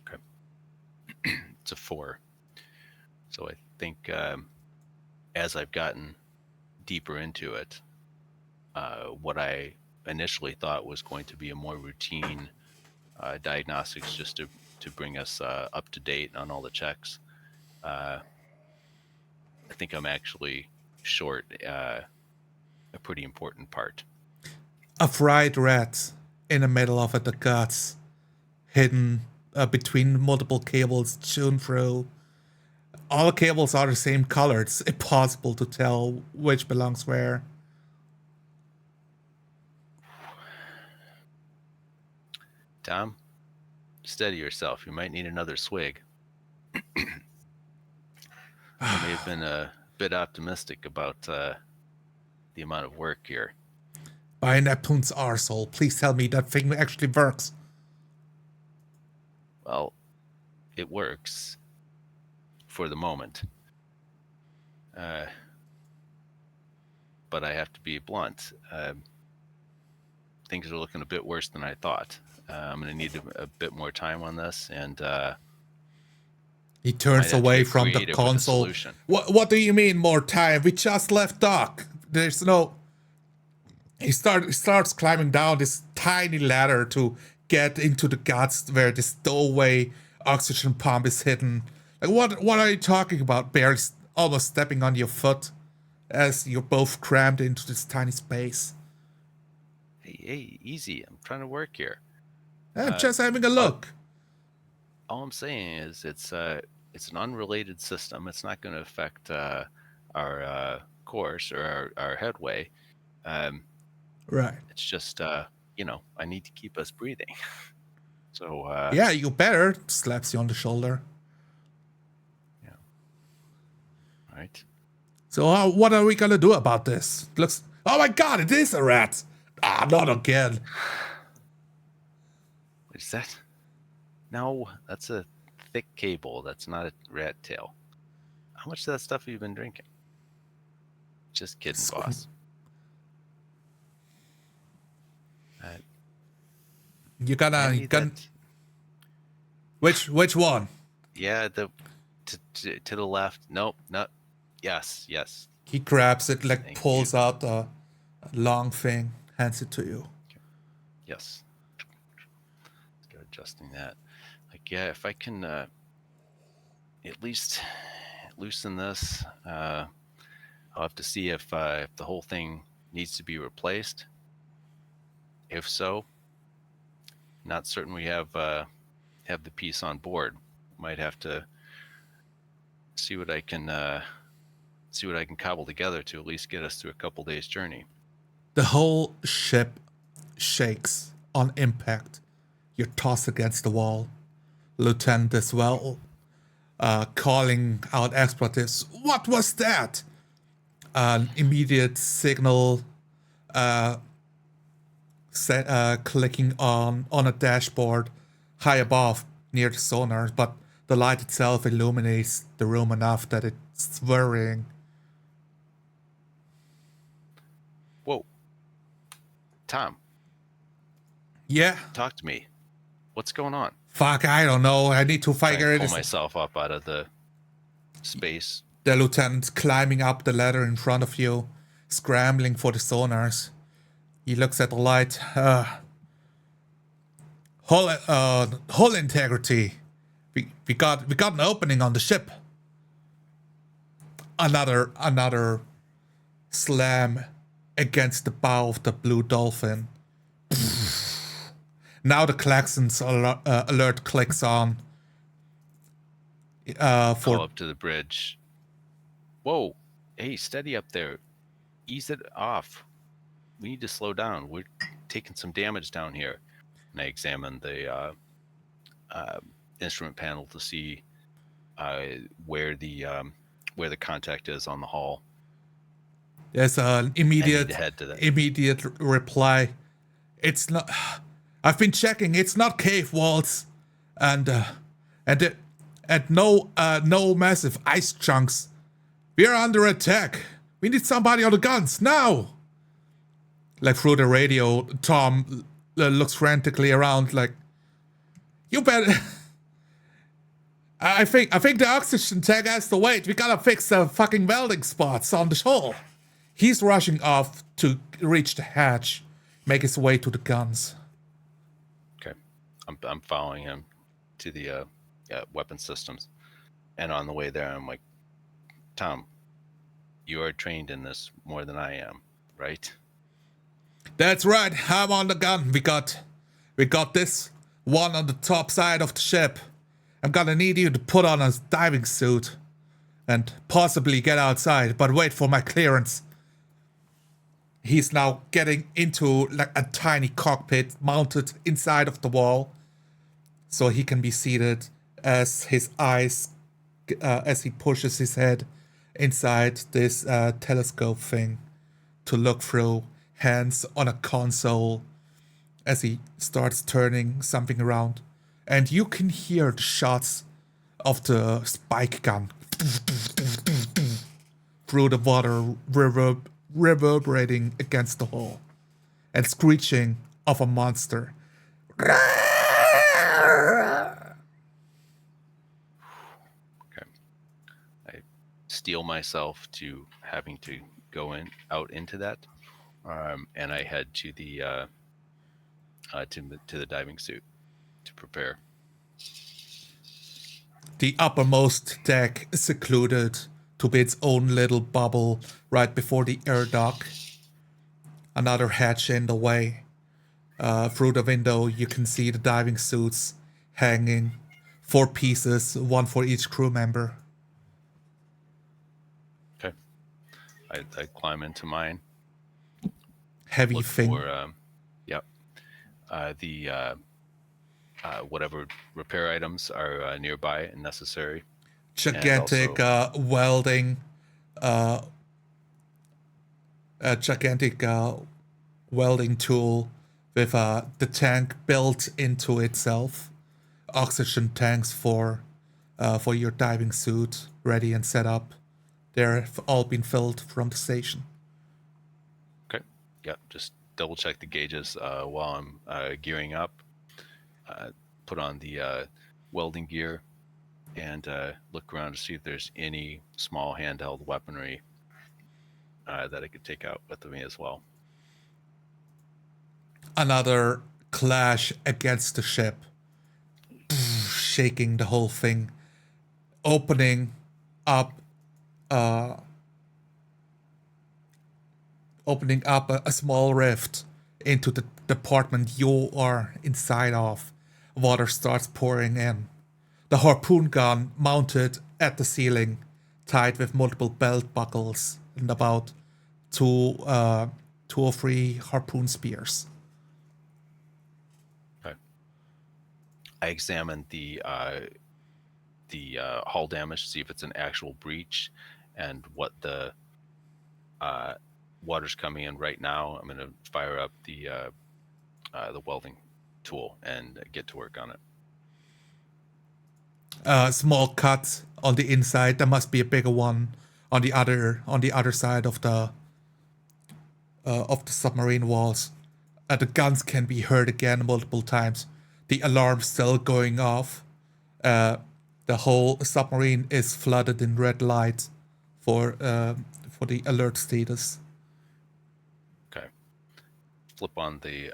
Speaker 2: Okay. It's a 4. So I think as I've gotten deeper into it, what I initially thought was going to be a more routine diagnostics just to bring us up to date on all the checks, I think I'm actually short a pretty important part.
Speaker 1: A fried rat in the middle of the guts, hidden between multiple cables tuned through. All cables are the same color. It's impossible to tell which belongs where.
Speaker 2: Tom, steady yourself. You might need another swig. I may have been a bit optimistic about the amount of work here.
Speaker 1: By Neptune's arsehole, please tell me that thing actually works.
Speaker 2: Well, it works for the moment. but I have to be blunt. Things are looking a bit worse than I thought. I'm going to need a bit more time on this, and
Speaker 1: He turns away from the console. What do you mean more time? We just left dock. There's no... He starts climbing down this tiny ladder to get into the guts where the stowaway oxygen pump is hidden. Like, what are you talking about? Barely almost stepping on your foot as you're both crammed into this tiny space.
Speaker 2: Hey, easy. I'm trying to work here.
Speaker 1: I'm just having a look.
Speaker 2: All I'm saying is it's an unrelated system. It's not going to affect our course or our headway.
Speaker 1: Right.
Speaker 2: It's just, I need to keep us breathing. So,
Speaker 1: yeah, you better. Slaps you on the shoulder.
Speaker 2: Yeah. Right.
Speaker 1: So what are we going to do about this? Looks... Oh my god, it is a rat. Ah, not again.
Speaker 2: What is that? No, that's a thick cable. That's not a rat tail. How much of that stuff have you been drinking? Just kidding, boss.
Speaker 1: You gonna which one?
Speaker 2: Yeah, to the left. Nope, no. Yes.
Speaker 1: He grabs it, like,
Speaker 2: Thank
Speaker 1: pulls
Speaker 2: you.
Speaker 1: out a long thing, hands it to you.
Speaker 2: Okay. Yes. Start adjusting that. Like, yeah, if I can at least loosen this, I'll have to see if the whole thing needs to be replaced. If so, not certain we have the piece on board. Might have to see what I can cobble together to at least get us through a couple days' journey.
Speaker 1: The whole ship shakes on impact. You're tossed against the wall. Lieutenant as well, calling out expletives. What was that? An immediate signal clicking on a dashboard high above near the sonar, but the light itself illuminates the room enough that it's worrying.
Speaker 2: Whoa. Tom.
Speaker 1: Yeah?
Speaker 2: Talk to me. What's going on?
Speaker 1: Fuck, I don't know. I need to figure it out.
Speaker 2: Pull myself up out of the space.
Speaker 1: The lieutenant climbing up the ladder in front of you, scrambling for the sonars. He looks at the light. Hull integrity. We got an opening on the ship. Another slam against the bow of the blue Dolphin. Now the klaxon's alert clicks on.
Speaker 2: Call up to the bridge. Whoa. Hey, steady up there. Ease it off. We need to slow down. We're taking some damage down here. And I examined the instrument panel to see where the contact is on the hull.
Speaker 1: There's an immediate reply. It's not. I've been checking. It's not cave walls, and no massive ice chunks. We're under attack. We need somebody on the guns now. Like, through the radio, Tom looks frantically around. Like, you better. I think the oxygen tank has to wait. We gotta fix the fucking welding spots on the hull. He's rushing off to reach the hatch, make his way to the guns.
Speaker 2: Okay, I'm following him to the weapon systems, and on the way there, I'm like, Tom, you are trained in this more than I am, right?
Speaker 1: That's right. I'm on the gun. We got this one on the top side of the ship. I'm gonna need you to put on a diving suit and possibly get outside, but wait for my clearance. He's now getting into, like, a tiny cockpit mounted inside of the wall, so he can be seated as his eyes, as he pushes his head inside this telescope thing to look through, hands on a console as he starts turning something around. And you can hear the shots of the spike gun through the water, reverberating against the hull and screeching of a monster.
Speaker 2: Okay. I steel myself to having to go out into that, and I head to the to the diving suit to prepare.
Speaker 1: The uppermost deck is secluded to be its own little bubble right before the air dock. Another hatch in the way. Through the window, you can see the diving suits hanging. 4 pieces, one for each crew member.
Speaker 2: Okay. I climb into mine.
Speaker 1: Heavy
Speaker 2: Look
Speaker 1: thing.
Speaker 2: for yep. The whatever repair items are nearby and necessary.
Speaker 1: Gigantic welding. A gigantic welding tool with the tank built into itself. Oxygen tanks for your diving suit ready and set up. They've all been filled from the station.
Speaker 2: Okay. Yep. Just double check the gauges while I'm gearing up. Put on the welding gear and look around to see if there's any small handheld weaponry that I could take out with me as well.
Speaker 1: Another clash against the ship, shaking the whole thing, opening up a small rift into the department you are inside of. Water starts pouring in. The harpoon gun mounted at the ceiling, tied with multiple belt buckles and about two or three harpoon spears.
Speaker 2: Okay. I examined the hull damage to see if it's an actual breach and what the water's coming in right now. I'm going to fire up the welding tool and get to work on it.
Speaker 1: Small cut on the inside. There must be a bigger one on the other side of the submarine walls. The guns can be heard again multiple times. The alarm's still going off. The whole submarine is flooded in red light for the alert status.
Speaker 2: Okay. Flip on the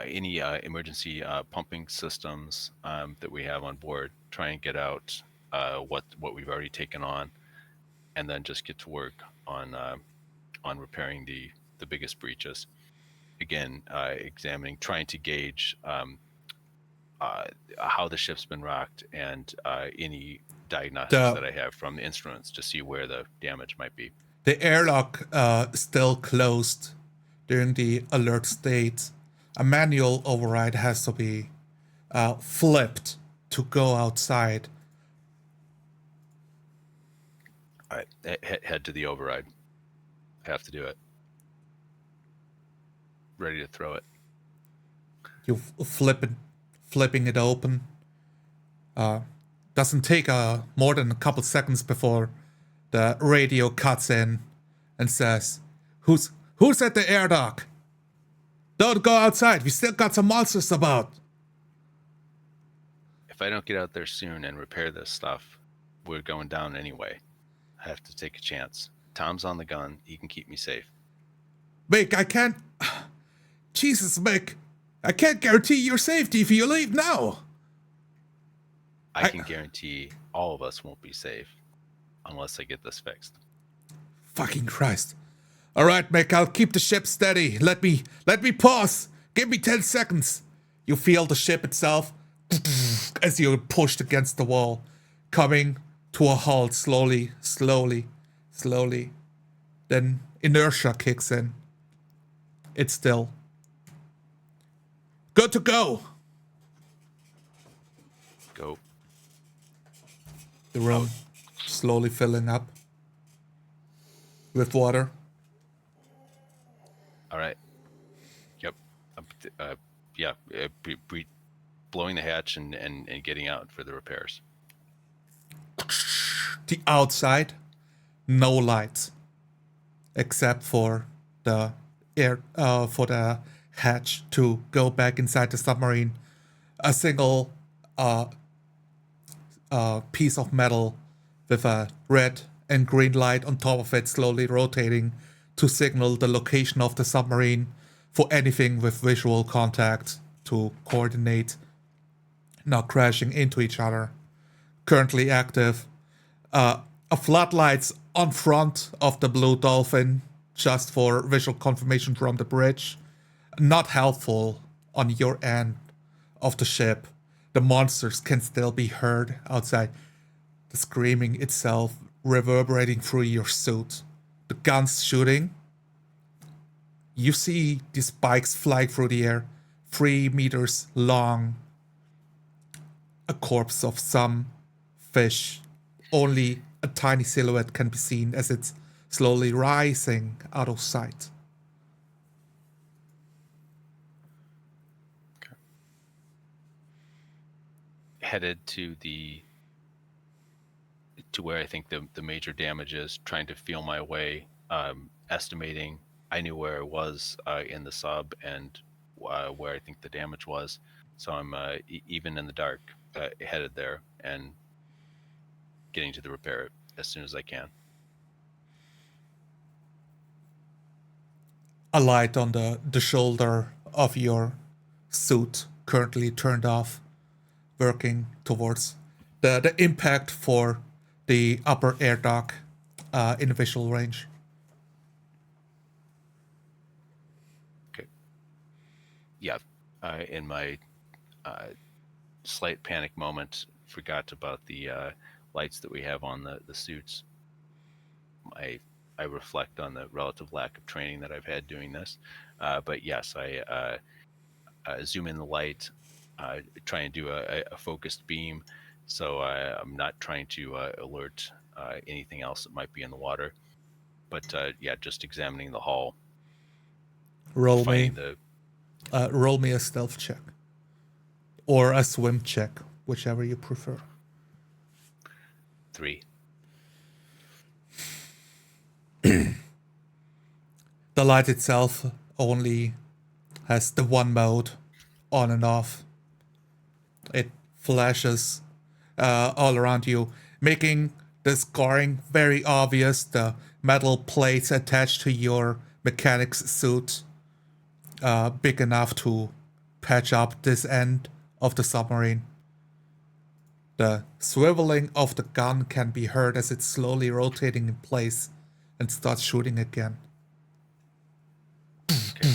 Speaker 2: any emergency pumping systems that we have on board. Try and get out what we've already taken on, and then just get to work on repairing the biggest breaches. Again, examining, trying to gauge how the ship's been rocked and any diagnostics that I have from the instruments to see where the damage might be.
Speaker 1: The airlock still closed during the alert state. A manual override has to be flipped to go outside.
Speaker 2: All right, head to the override. Have to do it. Ready to throw it.
Speaker 1: You flipping it open. Doesn't take more than a couple seconds before the radio cuts in and says, "Who's at the air dock? Don't go outside. We still got some monsters about."
Speaker 2: If I don't get out there soon and repair this stuff, we're going down anyway. I have to take a chance. Tom's on the gun. He can keep me safe.
Speaker 1: Mick, I can't... Jesus, Mick. I can't guarantee your safety if you leave now.
Speaker 2: I can guarantee all of us won't be safe unless I get this fixed.
Speaker 1: Fucking Christ. All right, Mick, I'll keep the ship steady. Let me pause. Give me 10 seconds. You feel the ship itself as you're pushed against the wall, coming to a halt slowly. Then inertia kicks in. It's still. Good to go.
Speaker 2: Go.
Speaker 1: The room slowly filling up with water.
Speaker 2: All right. Yep. Blowing the hatch and getting out for the repairs.
Speaker 1: The outside, no lights, except for the for the hatch to go back inside the submarine. A single piece of metal with a red and green light on top of it slowly rotating to signal the location of the submarine for anything with visual contact to coordinate, not crashing into each other. Currently active. A floodlights on front of the blue Dolphin just for visual confirmation from the bridge. Not helpful on your end of the ship. The monsters can still be heard outside. The screaming itself reverberating through your suit. The guns shooting. You see these spikes fly through the air, 3 meters long. A corpse of some fish. Only a tiny silhouette can be seen as it's slowly rising out of sight.
Speaker 2: Okay. Headed to where I think the major damage is, trying to feel my way, estimating. I knew where I was in the sub and where I think the damage was. So I'm even in the dark, headed there and getting to the repair as soon as I can.
Speaker 1: A light on the shoulder of your suit currently turned off, working towards the impact for the upper air dock in visual range.
Speaker 2: Okay. Yeah. In my slight panic moment, forgot about the lights that we have on the suits. I reflect on the relative lack of training that I've had doing this, but yes, I zoom in the light, try and do a focused beam, so I'm not trying to alert anything else that might be in the water. But yeah, just examining the hull,
Speaker 1: Roll
Speaker 2: finding
Speaker 1: me,
Speaker 2: the
Speaker 1: roll me a stealth check or a swim check, whichever you prefer.
Speaker 2: 3.
Speaker 1: The light itself only has the one mode, on and off. It flashes all around you, making the scarring very obvious. The metal plates attached to your mechanic's suit, big enough to patch up this end of the submarine. The swiveling of the gun can be heard as it's slowly rotating in place and starts shooting again.
Speaker 2: Okay.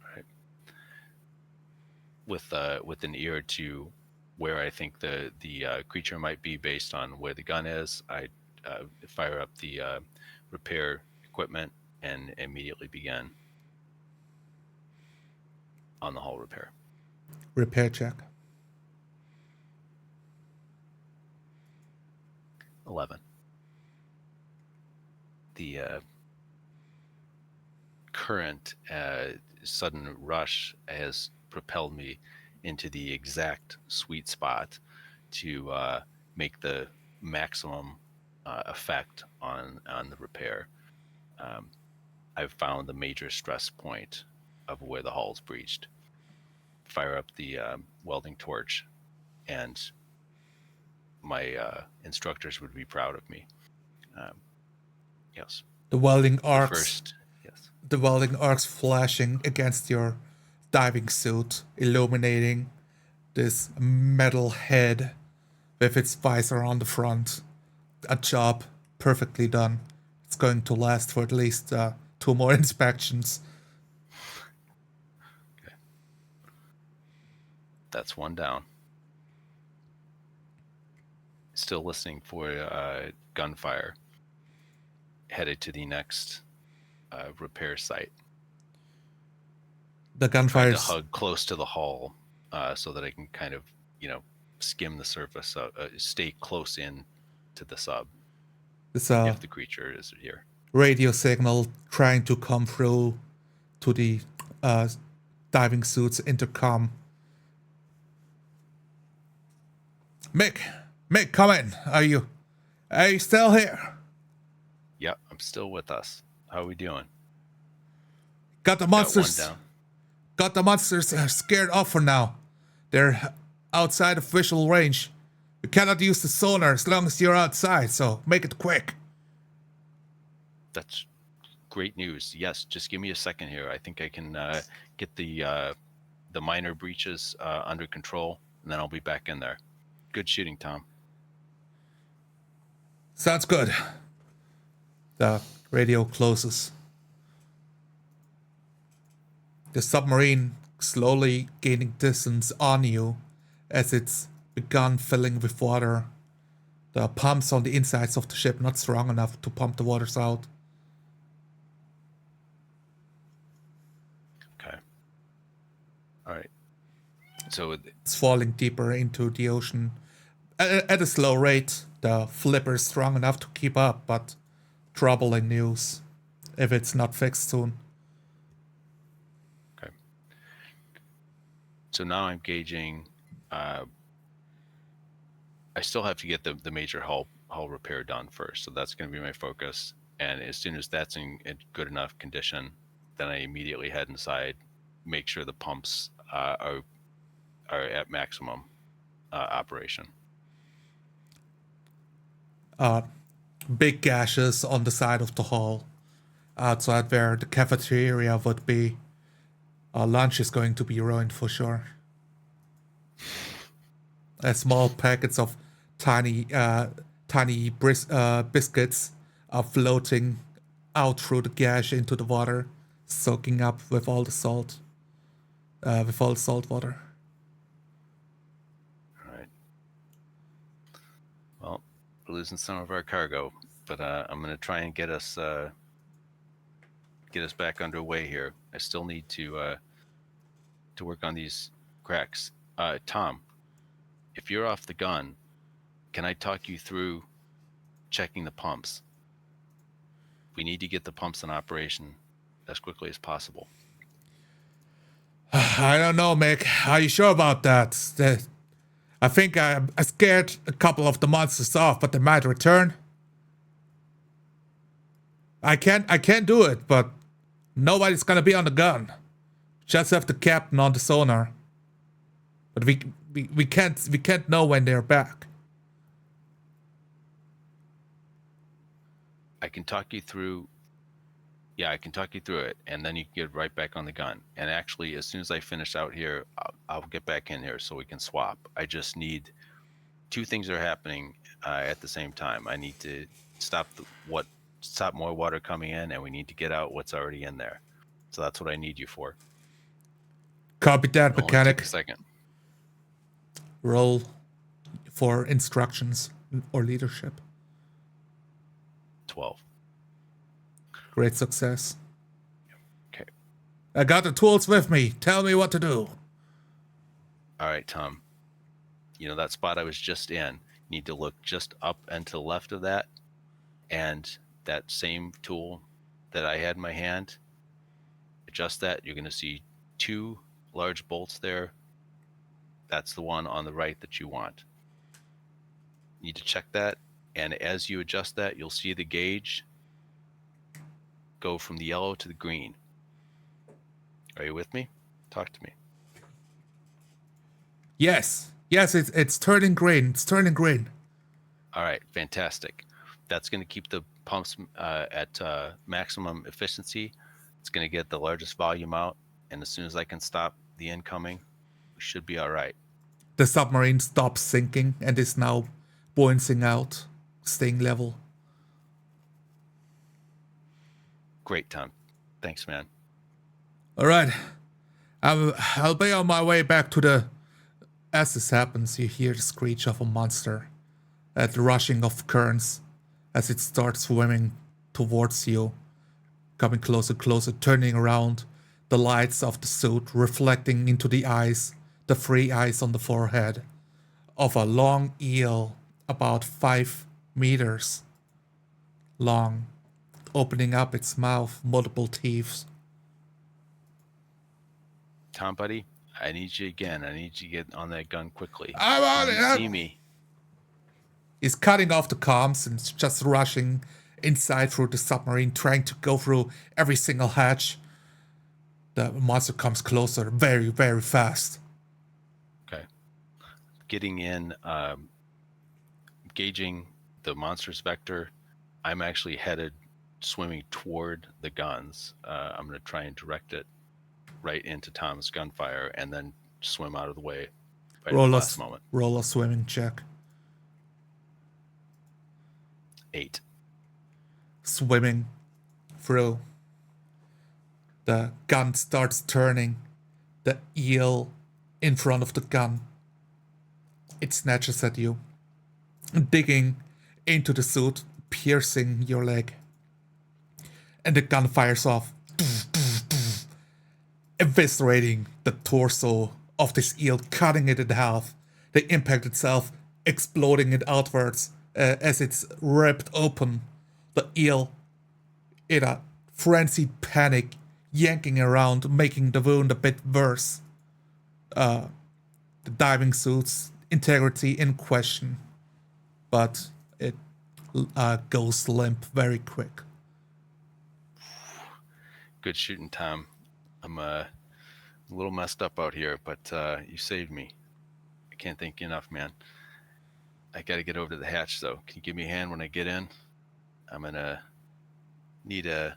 Speaker 2: Right. With an ear to where I think the creature might be based on where the gun is, I fire up the repair equipment and immediately begin on the hull repair.
Speaker 1: Repair check.
Speaker 2: 11. The current sudden rush has propelled me into the exact sweet spot to make the maximum effect on the repair. I've found the major stress point of where the hull's breached. Fire up the welding torch, and my instructors would be proud of me. Yes.
Speaker 1: The welding
Speaker 2: The
Speaker 1: arcs.
Speaker 2: first, yes.
Speaker 1: The welding arcs flashing against your diving suit, illuminating this metal head with its visor on the front. A job perfectly done. It's going to last for at least 2 more inspections.
Speaker 2: Okay. That's one down. Still listening for gunfire. Headed to the next repair site.
Speaker 1: The
Speaker 2: Trying to
Speaker 1: gunfire's
Speaker 2: hug close to the hull so that I can kind of, skim the surface, stay close in to the sub
Speaker 1: this
Speaker 2: if the creature is here.
Speaker 1: radio signal trying to come through to the diving suit's intercom. Mick, come in. Are you still here?
Speaker 2: Yep, I'm still with us. How are we doing?
Speaker 1: Got the
Speaker 2: Got one
Speaker 1: monsters.
Speaker 2: down.
Speaker 1: Got the monsters scared off for now. They're outside of visual range. You cannot use the sonar as long as you're outside, so make it quick.
Speaker 2: That's great news. Yes, just give me a second here. I think I can get the minor breaches under control, and then I'll be back in there. Good shooting, Tom.
Speaker 1: Sounds good. The radio closes. The submarine slowly gaining distance on you as it's begun filling with water. The pumps on the insides of the ship not strong enough to pump the waters out.
Speaker 2: Okay. All right. So
Speaker 1: It's falling deeper into the ocean at a slow rate. The flipper is strong enough to keep up, but troubling news if it's not fixed soon.
Speaker 2: okay. So now I'm gauging. I still have to get the major hull repair done first, so that's going to be my focus. And as soon as that's in good enough condition, then I immediately head inside, make sure the pumps are at maximum operation.
Speaker 1: Big gashes on the side of the hull, outside where the cafeteria would be. Lunch is going to be ruined for sure. Small packets of tiny biscuits are floating out through the gash into the water, soaking up with all the salt, water.
Speaker 2: All right. Well, we're losing some of our cargo, but I'm going to try and get us back underway here. I still need to work on these cracks. Tom, if you're off the gun, can I talk you through checking the pumps? We need to get the pumps in operation as quickly as possible.
Speaker 1: I don't know, Mick. Are you sure about that? I think I scared a couple of the monsters off, but they might return. I can't do it, but nobody's gonna be on the gun. Just have the captain on the sonar. But we can't know when they're back.
Speaker 2: I can talk you through. Yeah, I can talk you through it, and then you can get right back on the gun. And actually, as soon as I finish out here, I'll get back in here so we can swap. I just need two things are happening at the same time. I need to stop more water coming in, and we need to get out what's already in there. So that's what I need you for.
Speaker 1: Copy that,
Speaker 2: It'll only
Speaker 1: mechanic.
Speaker 2: take a second.
Speaker 1: Roll for instructions or leadership.
Speaker 2: 12.
Speaker 1: Great success.
Speaker 2: Okay.
Speaker 1: I got the tools with me. Tell me what to do.
Speaker 2: All right, Tom. You know that spot I was just in? You need to look just up and to the left of that, and that same tool that I had in my hand, adjust that. You're going to see two large bolts there. That's the one on the right that you want. You need to check that, and as you adjust that, you'll see the gauge go from the yellow to the green. Are you with me? Talk to me.
Speaker 1: Yes, it's turning green. It's turning green.
Speaker 2: All right, fantastic. That's going to keep the pumps at maximum efficiency. It's going to get the largest volume out, and as soon as I can stop the incoming, we should be all right.
Speaker 1: The submarine stops sinking and is now bouncing out, staying level.
Speaker 2: Great, Tom. Thanks, man.
Speaker 1: All right, I'll be on my way back to the. As this happens, you hear the screech of a monster, the rushing of currents as it starts swimming towards you, coming closer, turning around, the lights of the suit reflecting into the eyes, the three eyes on the forehead of a long eel about 5 meters long, opening up its mouth, multiple teeth.
Speaker 2: Tom, buddy, I need you again. I need you to get on that gun quickly.
Speaker 1: I'm on
Speaker 2: When
Speaker 1: it.
Speaker 2: you see me,
Speaker 1: He's cutting off the comms and just rushing inside through the submarine, trying to go through every single hatch. The monster comes closer very, very fast.
Speaker 2: Okay. Getting in, gauging the monster's vector, I'm actually headed swimming toward the guns. I'm going to try and direct it right into Tom's gunfire and then swim out of the way right at the last moment.
Speaker 1: Roll a swimming check.
Speaker 2: 8.
Speaker 1: Swimming through. The gun starts turning. The eel in front of the gun. It snatches at you, digging into the suit, piercing your leg. And the gun fires off, eviscerating the torso of this eel, cutting it in half. The impact itself exploding it outwards as it's ripped open. The eel, in a frenzied panic, yanking around, making the wound a bit worse. The diving suit's integrity in question, but it goes limp very quick.
Speaker 2: Good shooting, Tom. I'm a little messed up out here, but you saved me. I can't thank you enough, man. I got to get over to the hatch, though. Can you give me a hand when I get in? I'm gonna need a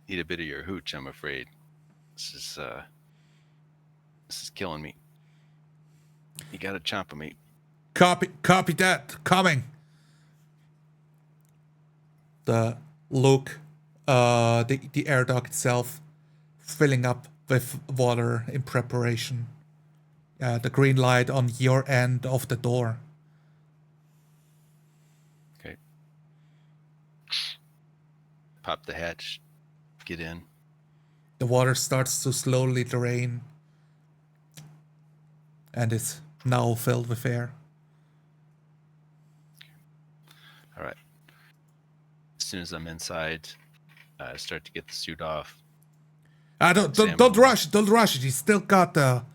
Speaker 2: bit of your hooch, I'm afraid. This is killing me. You got a chomp of me.
Speaker 1: Copy that. Coming. The Luke, the air dock itself, filling up with water in preparation. The green light on your end of the door.
Speaker 2: Okay. Pop the hatch. Get in.
Speaker 1: The water starts to slowly drain, and it's now filled with air.
Speaker 2: All right. As soon as I'm inside, I start to get the suit off.
Speaker 1: Don't rush it. You still got a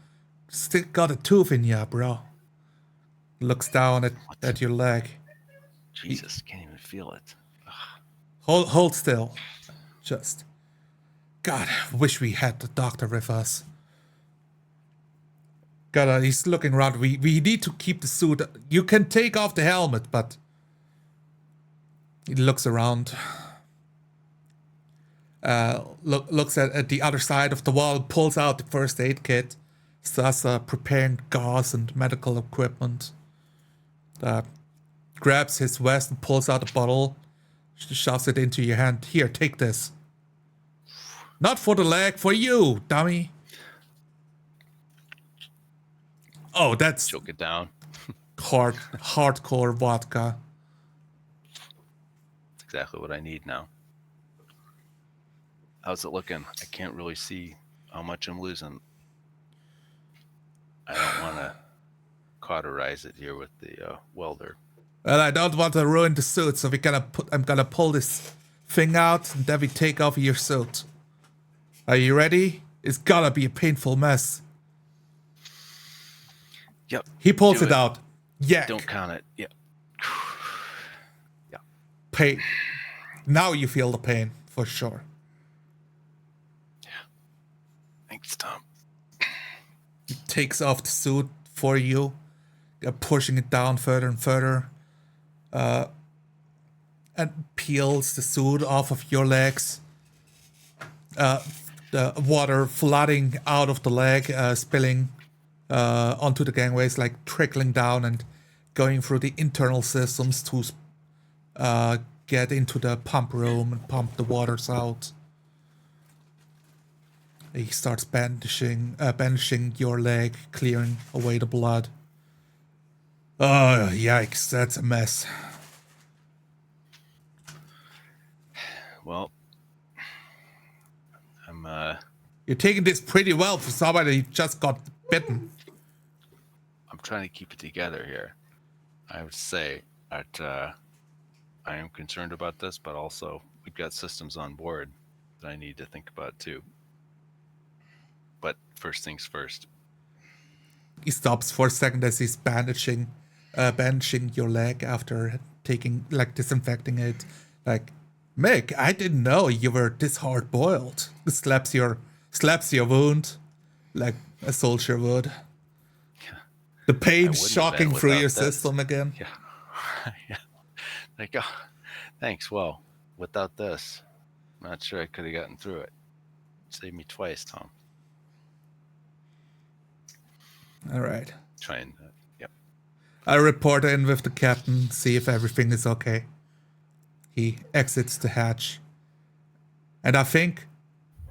Speaker 1: tooth in ya, bro. Looks down at your leg.
Speaker 2: Jesus, can't even feel it.
Speaker 1: Hold still. Just. God, I wish we had the doctor with us. He's looking around. We need to keep the suit. You can take off the helmet, but he looks around. Looks at the other side of the wall, pulls out the first aid kit, starts preparing gauze and medical equipment. Grabs his vest and pulls out a bottle, shoves it into your hand. Here, take this. Not for the leg, for you, dummy. Oh, that's
Speaker 2: choke it down.
Speaker 1: hardcore vodka.
Speaker 2: That's exactly what I need now. How's it looking? I can't really see how much I'm losing. I don't want to cauterize it here with the welder.
Speaker 1: Well, I don't want to ruin the suit, so I'm gonna pull this thing out and then we take off your suit. Are you ready? It's gotta be a painful mess.
Speaker 2: Yep.
Speaker 1: He pulls it out. Yeah.
Speaker 2: Don't count it. Yep. Yeah.
Speaker 1: Pain. Now you feel the pain for sure.
Speaker 2: Yeah. Thanks, Tom.
Speaker 1: He takes off the suit for you, pushing it down further and further, and peels the suit off of your legs. The water flooding out of the leg, spilling onto the gangways, like trickling down and going through the internal systems to get into the pump room and pump the waters out. He starts bandaging your leg, clearing away the blood. Oh, yikes, that's a mess.
Speaker 2: Well,
Speaker 1: You're taking this pretty well for somebody who just got bitten.
Speaker 2: I'm trying to keep it together here. I would say that I am concerned about this, but also we've got systems on board that I need to think about too. But first things first.
Speaker 1: He stops for a second as he's bandaging bandaging your leg after taking, like, disinfecting it. Like, Mick, I didn't know you were this hard boiled. Slaps your wound like a soldier would. The
Speaker 2: I
Speaker 1: pain
Speaker 2: wouldn't have been
Speaker 1: shocking through your
Speaker 2: without this.
Speaker 1: system again.
Speaker 2: Yeah. Yeah. Like, oh, thanks. Well, without this, I'm not sure I could have gotten through it. Saved me twice, Tom.
Speaker 1: All right.
Speaker 2: Trying. Yep.
Speaker 1: I report in with the captain, see if everything is okay. He exits the hatch. And I think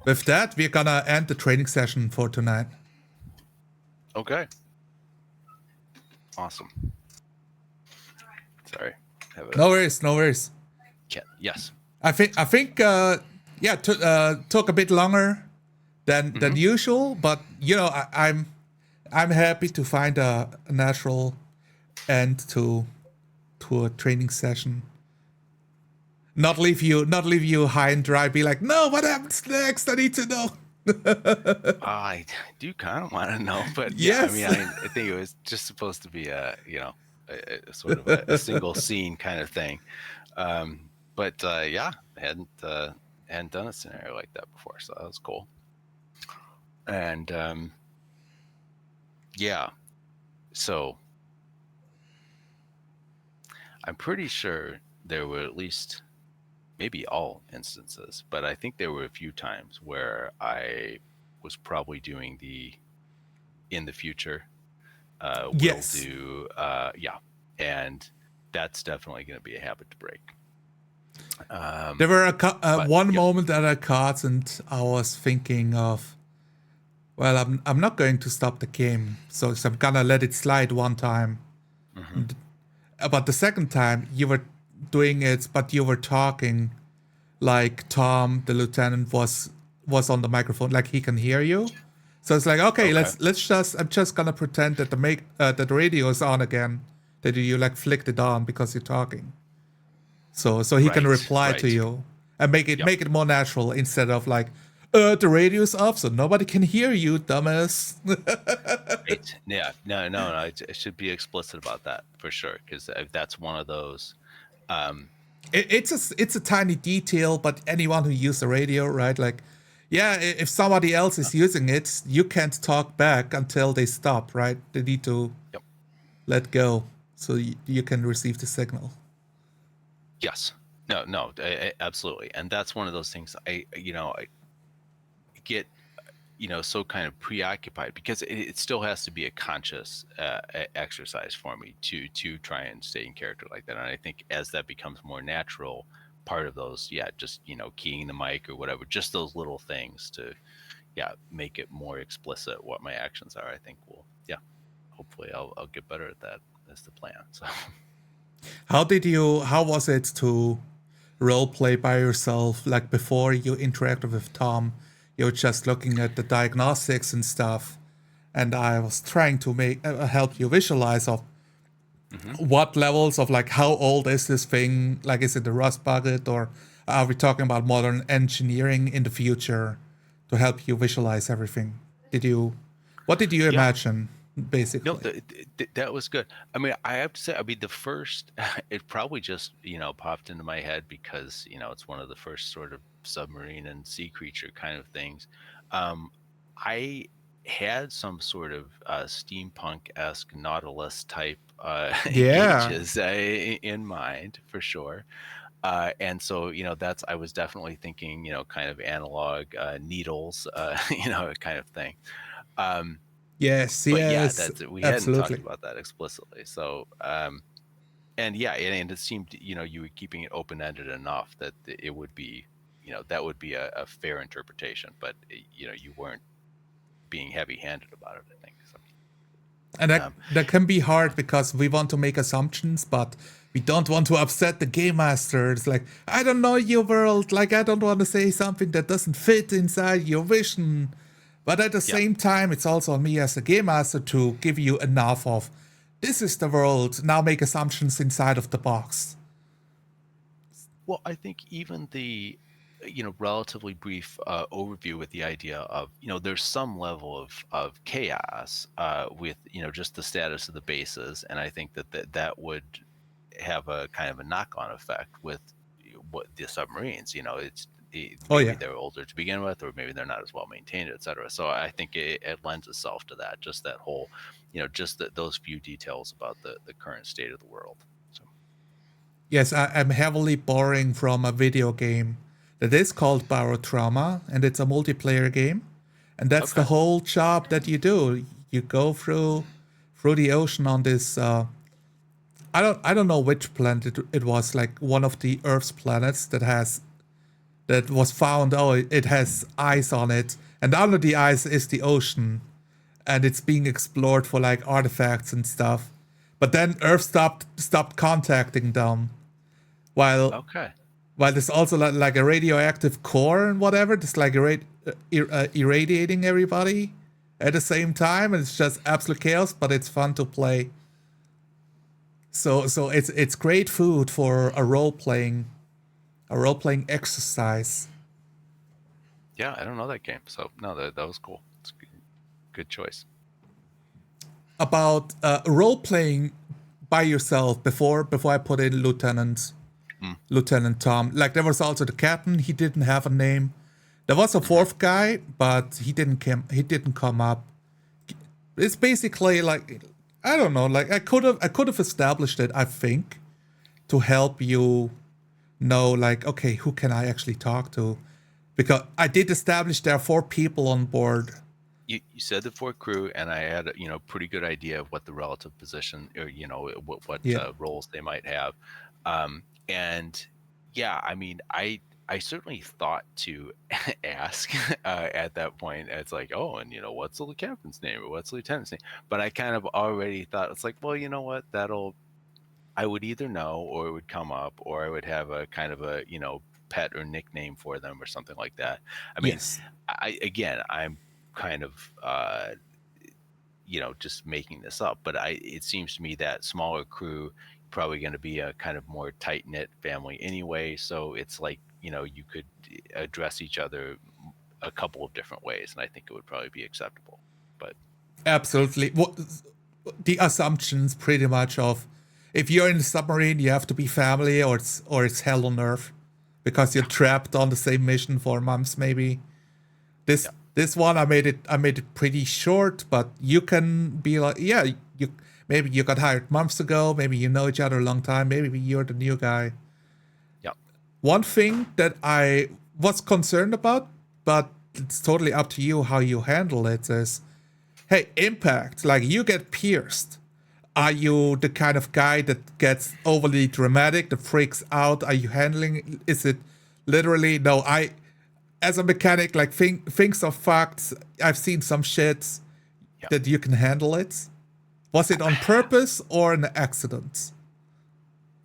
Speaker 1: with that, we're gonna end the training session for tonight.
Speaker 2: Okay. Awesome. Sorry.
Speaker 1: No worries.
Speaker 2: Yes.
Speaker 1: I think took a bit longer than usual, but I'm happy to find a natural end to a training session. Not leave you high and dry. Be like, no, what happens next? I need to know.
Speaker 2: I do kind of want to know, but
Speaker 1: yes.
Speaker 2: yeah, I think it was just supposed to be a sort of a single scene kind of thing. But yeah, I hadn't done a scenario like that before, so that was cool. And yeah, so I'm pretty sure there were at least maybe all instances, but I think there were a few times where I was probably doing the in the future.
Speaker 1: Yes.
Speaker 2: We'll do and that's definitely going to be a habit to break.
Speaker 1: There were one moment that I caught, and I was thinking of, well, I'm not going to stop the game, so I'm gonna let it slide one time. But the second time you were doing it, but you were talking like Tom, the lieutenant, was on the microphone, like he can hear you. So it's like, okay. I'm just gonna pretend that that the radio is on again, that you like flicked it on because you're talking. So he can reply to you and make it more natural instead of like, the radio's off, so nobody can hear you, dumbass.
Speaker 2: Right. Yeah. No. It should be explicit about that for sure, because that's one of those.
Speaker 1: It's a tiny detail, but anyone who uses the radio, right? Like, yeah, if somebody else is using it, you can't talk back until they stop, right? They need to let go so you can receive the signal.
Speaker 2: Yes. No, absolutely. And that's one of those things I get, so kind of preoccupied, because it still has to be a conscious exercise for me to try and stay in character like that. And I think as that becomes more natural, part of those, just, keying the mic or whatever, just those little things to, make it more explicit what my actions are, I think hopefully I'll get better at that. That's the plan. So
Speaker 1: how was it to role play by yourself? Like, before you interacted with Tom, you were just looking at the diagnostics and stuff, and I was trying to help you visualize of what levels of, like, how old is this thing? Like, is it the rust bucket, or are we talking about modern engineering in the future, to help you visualize everything? What did you imagine, basically?
Speaker 2: No, that was good. I mean, I have to say, the first, it probably just, popped into my head because, it's one of the first sort of submarine and sea creature kind of things. I had some sort of steampunk-esque Nautilus type gauges in mind, for sure. And so, I was definitely thinking, kind of analog needles, kind of thing.
Speaker 1: Yes,
Speaker 2: but
Speaker 1: yes,
Speaker 2: we
Speaker 1: absolutely.
Speaker 2: hadn't talked about that explicitly. So, and it seemed, you were keeping it open-ended enough that it would be, that would be a fair interpretation, but you weren't being heavy-handed about it, I think. So.
Speaker 1: And that can be hard because we want to make assumptions, but we don't want to upset the game master. It's like, I don't know your world. Like, I don't want to say something that doesn't fit inside your vision. But at the same time, it's also on me as a game master to give you enough of, this is the world, now make assumptions inside of the box.
Speaker 2: Well, I think even relatively brief overview with the idea of, there's some level of chaos with, just the status of the bases. And I think that would have a kind of a knock-on effect with what the submarines,
Speaker 1: Oh
Speaker 2: maybe
Speaker 1: yeah.
Speaker 2: they're older to begin with, or maybe they're not as well maintained, et cetera. So I think it lends itself to that, just that whole, just those few details about the current state of the world. So,
Speaker 1: Yes, I'm heavily borrowing from a video game that is called Barotrauma, and it's a multiplayer game. And that's the
Speaker 2: okay.
Speaker 1: whole job that you do. You go through the ocean on this. I don't know which planet it was. Like one of the Earth's planets that was found. Oh, it has ice on it, and under the ice is the ocean, and it's being explored for like artifacts and stuff. But then Earth stopped contacting them while
Speaker 2: Okay.
Speaker 1: there's also like a radioactive core and whatever, just like irradiating everybody at the same time, and it's just absolute chaos. But it's fun to play. So it's great food for a role playing exercise.
Speaker 2: Yeah, I don't know that game, so no, that was cool. It's a good choice.
Speaker 1: About role playing by yourself before I put in
Speaker 2: Mm.
Speaker 1: Lieutenant Tom. Like there was also the captain. He didn't have a name. There was a fourth guy, but he didn't come up. It's basically like I don't know. Like I could have established it. I think to help you know, like okay, who can I actually talk to? Because I did establish there are 4 people on board.
Speaker 2: You said the four crew, and I had pretty good idea of what the relative position, or what
Speaker 1: Yeah.
Speaker 2: roles they might have, and yeah, I mean, I certainly thought to ask at that point. It's like, oh, and what's the captain's name or what's the lieutenant's name? But I kind of already thought it's like, well, you know what, I would either know, or it would come up, or I would have a kind of a pet or nickname for them or something like that. I mean,
Speaker 1: Yes.
Speaker 2: I'm kind of just making this up, but it seems to me that smaller crew probably going to be a kind of more tight knit family anyway. So it's like you could address each other a couple of different ways, and I think it would probably be acceptable. But
Speaker 1: Absolutely. What the assumptions pretty much of if you're in the submarine, you have to be family, or it's hell on earth because you're
Speaker 2: yeah,
Speaker 1: trapped on the same mission for months maybe. This
Speaker 2: yeah,
Speaker 1: this one I made it pretty short, but you can be like, yeah, you maybe you got hired months ago, maybe you know each other a long time, maybe you're the new guy.
Speaker 2: yeah.
Speaker 1: One thing that I was concerned about, but it's totally up to you how you handle it, is hey, impact, like you get pierced. Are you the kind of guy that gets overly dramatic, that freaks out? Are you handling? Is it literally no? As a mechanic, like things are fucked. I've seen some shit
Speaker 2: Yeah.
Speaker 1: that you can handle it. Was it on purpose or an accident?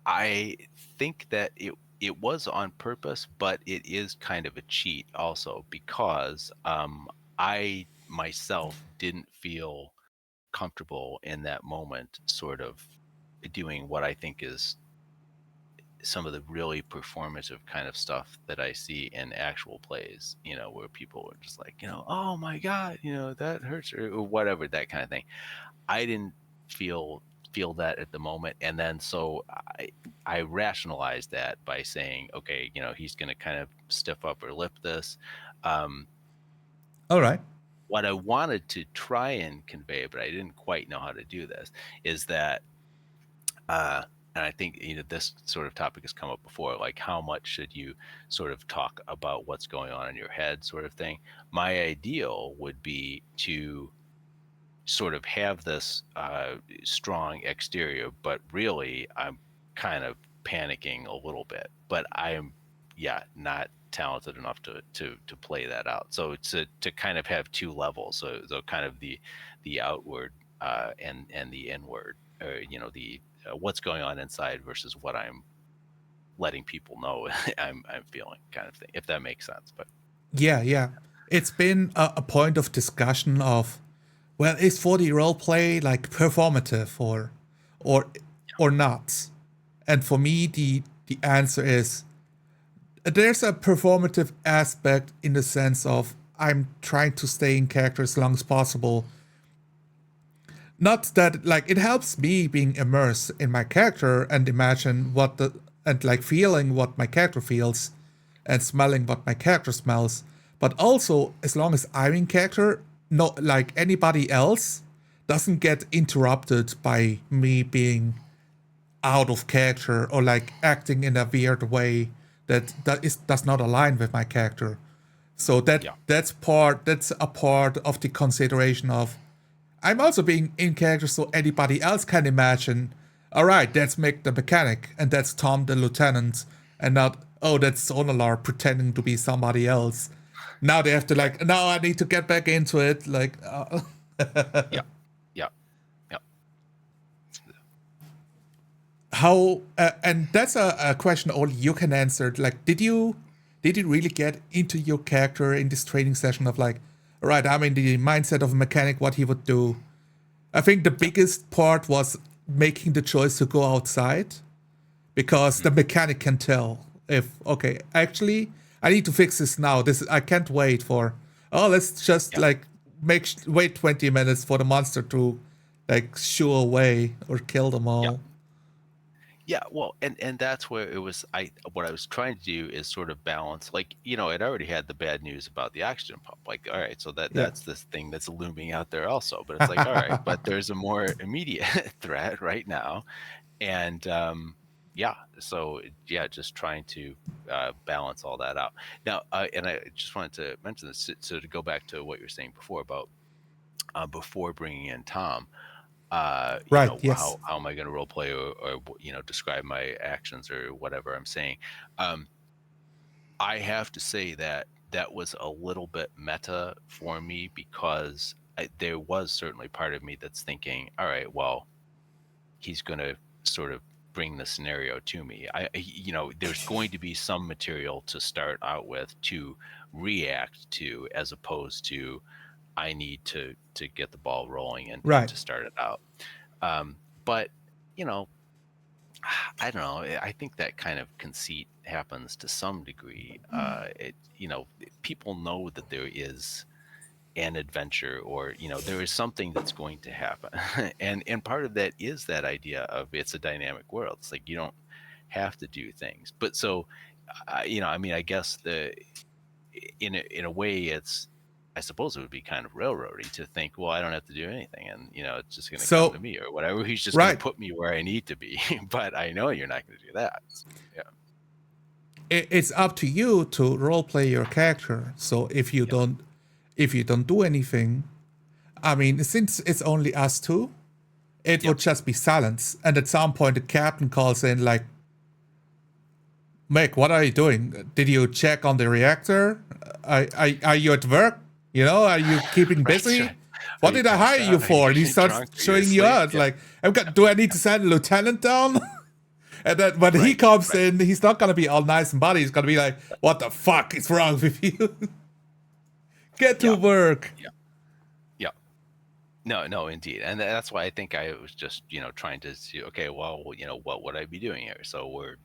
Speaker 2: I think that it was on purpose, but it is kind of a cheat also, because I myself didn't feel comfortable in that moment, sort of doing what I think is some of the really performative kind of stuff that I see in actual plays, where people are just like, oh my God, that hurts, or whatever, that kind of thing. I didn't feel that at the moment, and then so I rationalized that by saying, okay, he's going to kind of stiff up or lip this. Um,
Speaker 1: All right.
Speaker 2: what I wanted to try and convey, but I didn't quite know how to do this, is that, and I think this sort of topic has come up before, like how much should you sort of talk about what's going on in your head, sort of thing. My ideal would be to sort of have this strong exterior, but really I'm kind of panicking a little bit. But I'm, yeah, not talented enough to play that out. So to kind of have two levels. So kind of the outward and the inward, or the what's going on inside versus what I'm letting people know I'm feeling, kind of thing. If that makes sense, but
Speaker 1: Yeah, yeah. It's been a point of discussion of, well, is 40 role play like performative or or not? And for me, the answer is there's a performative aspect in the sense of I'm trying to stay in character as long as possible. Not that like it helps me being immersed in my character and imagine and like feeling what my character feels and smelling what my character smells. But also as long as I'm in character, no like anybody else doesn't get interrupted by me being out of character or like acting in a weird way does not align with my character. So
Speaker 2: Yeah.
Speaker 1: that's a part of the consideration of I'm also being in character so anybody else can imagine, all right, that's Mick the mechanic and that's Tom the lieutenant and not, oh, that's Sonalar pretending to be somebody else. Now they have to like, now I need to get back into it. Like,
Speaker 2: Yeah. Yeah. Yeah.
Speaker 1: how and that's a question only you can answer. Like, did you really get into your character in this training session of like, all right, I'm in the mindset of a mechanic, what he would do? I think the biggest part was making the choice to go outside because the mechanic can tell if, okay, actually I need to fix this now. I can't wait for, oh, let's just
Speaker 2: Yeah.
Speaker 1: like wait 20 minutes for the monster to like shoo away or kill them
Speaker 2: Yeah.
Speaker 1: all.
Speaker 2: Yeah, well, and that's where it was. What I was trying to do is sort of balance, like it already had the bad news about the oxygen pump. Like, all right, so
Speaker 1: Yeah.
Speaker 2: that's this thing that's looming out there also. But it's like, all right, but there's a more immediate threat right now, and yeah, so yeah, just trying to balance all that out. Now, and I just wanted to mention this, so to go back to what you were saying before about before bringing in Tom.
Speaker 1: Right. Yes.
Speaker 2: How am I going to role play or describe my actions or whatever I'm saying? I have to say that was a little bit meta for me because there was certainly part of me that's thinking, all right, well, he's going to sort of bring the scenario to me. There's going to be some material to start out with to react to, as opposed to I need to get the ball rolling and
Speaker 1: Right.
Speaker 2: to start it out. But I don't know. I think that kind of conceit happens to some degree. People know that there is an adventure, or there is something that's going to happen, and part of that is that idea of it's a dynamic world. It's like you don't have to do things, but so I guess in a way I suppose it would be kind of railroady to think, well, I don't have to do anything, and it's just going to come to
Speaker 1: So,
Speaker 2: me or whatever. He's just going to
Speaker 1: right.
Speaker 2: put me where I need to be. But I know you're not going to do that. So, yeah.
Speaker 1: It's up to you to role play your character. So if you don't do anything, I mean, since it's only us two, it would just be silence. And at some point, the captain calls in like, Mick, what are you doing? Did you check on the reactor? Are you at work? Are you keeping busy?
Speaker 2: Right.
Speaker 1: What
Speaker 2: Are you
Speaker 1: did I hire
Speaker 2: passed
Speaker 1: you
Speaker 2: out? Are
Speaker 1: for? And he
Speaker 2: you
Speaker 1: starts
Speaker 2: drunk? Are you
Speaker 1: showing you
Speaker 2: asleep?
Speaker 1: out.
Speaker 2: Yeah.
Speaker 1: Like, do I need to send a lieutenant down? And then when he
Speaker 2: Right,
Speaker 1: comes
Speaker 2: right.
Speaker 1: in, he's not going to be all nice and buddy. He's going to be like, what the fuck is wrong with you? Get to work.
Speaker 2: Yeah. Yeah. No, indeed. And that's why I think I was just, trying to see, okay, well, what would I be doing here? So we're,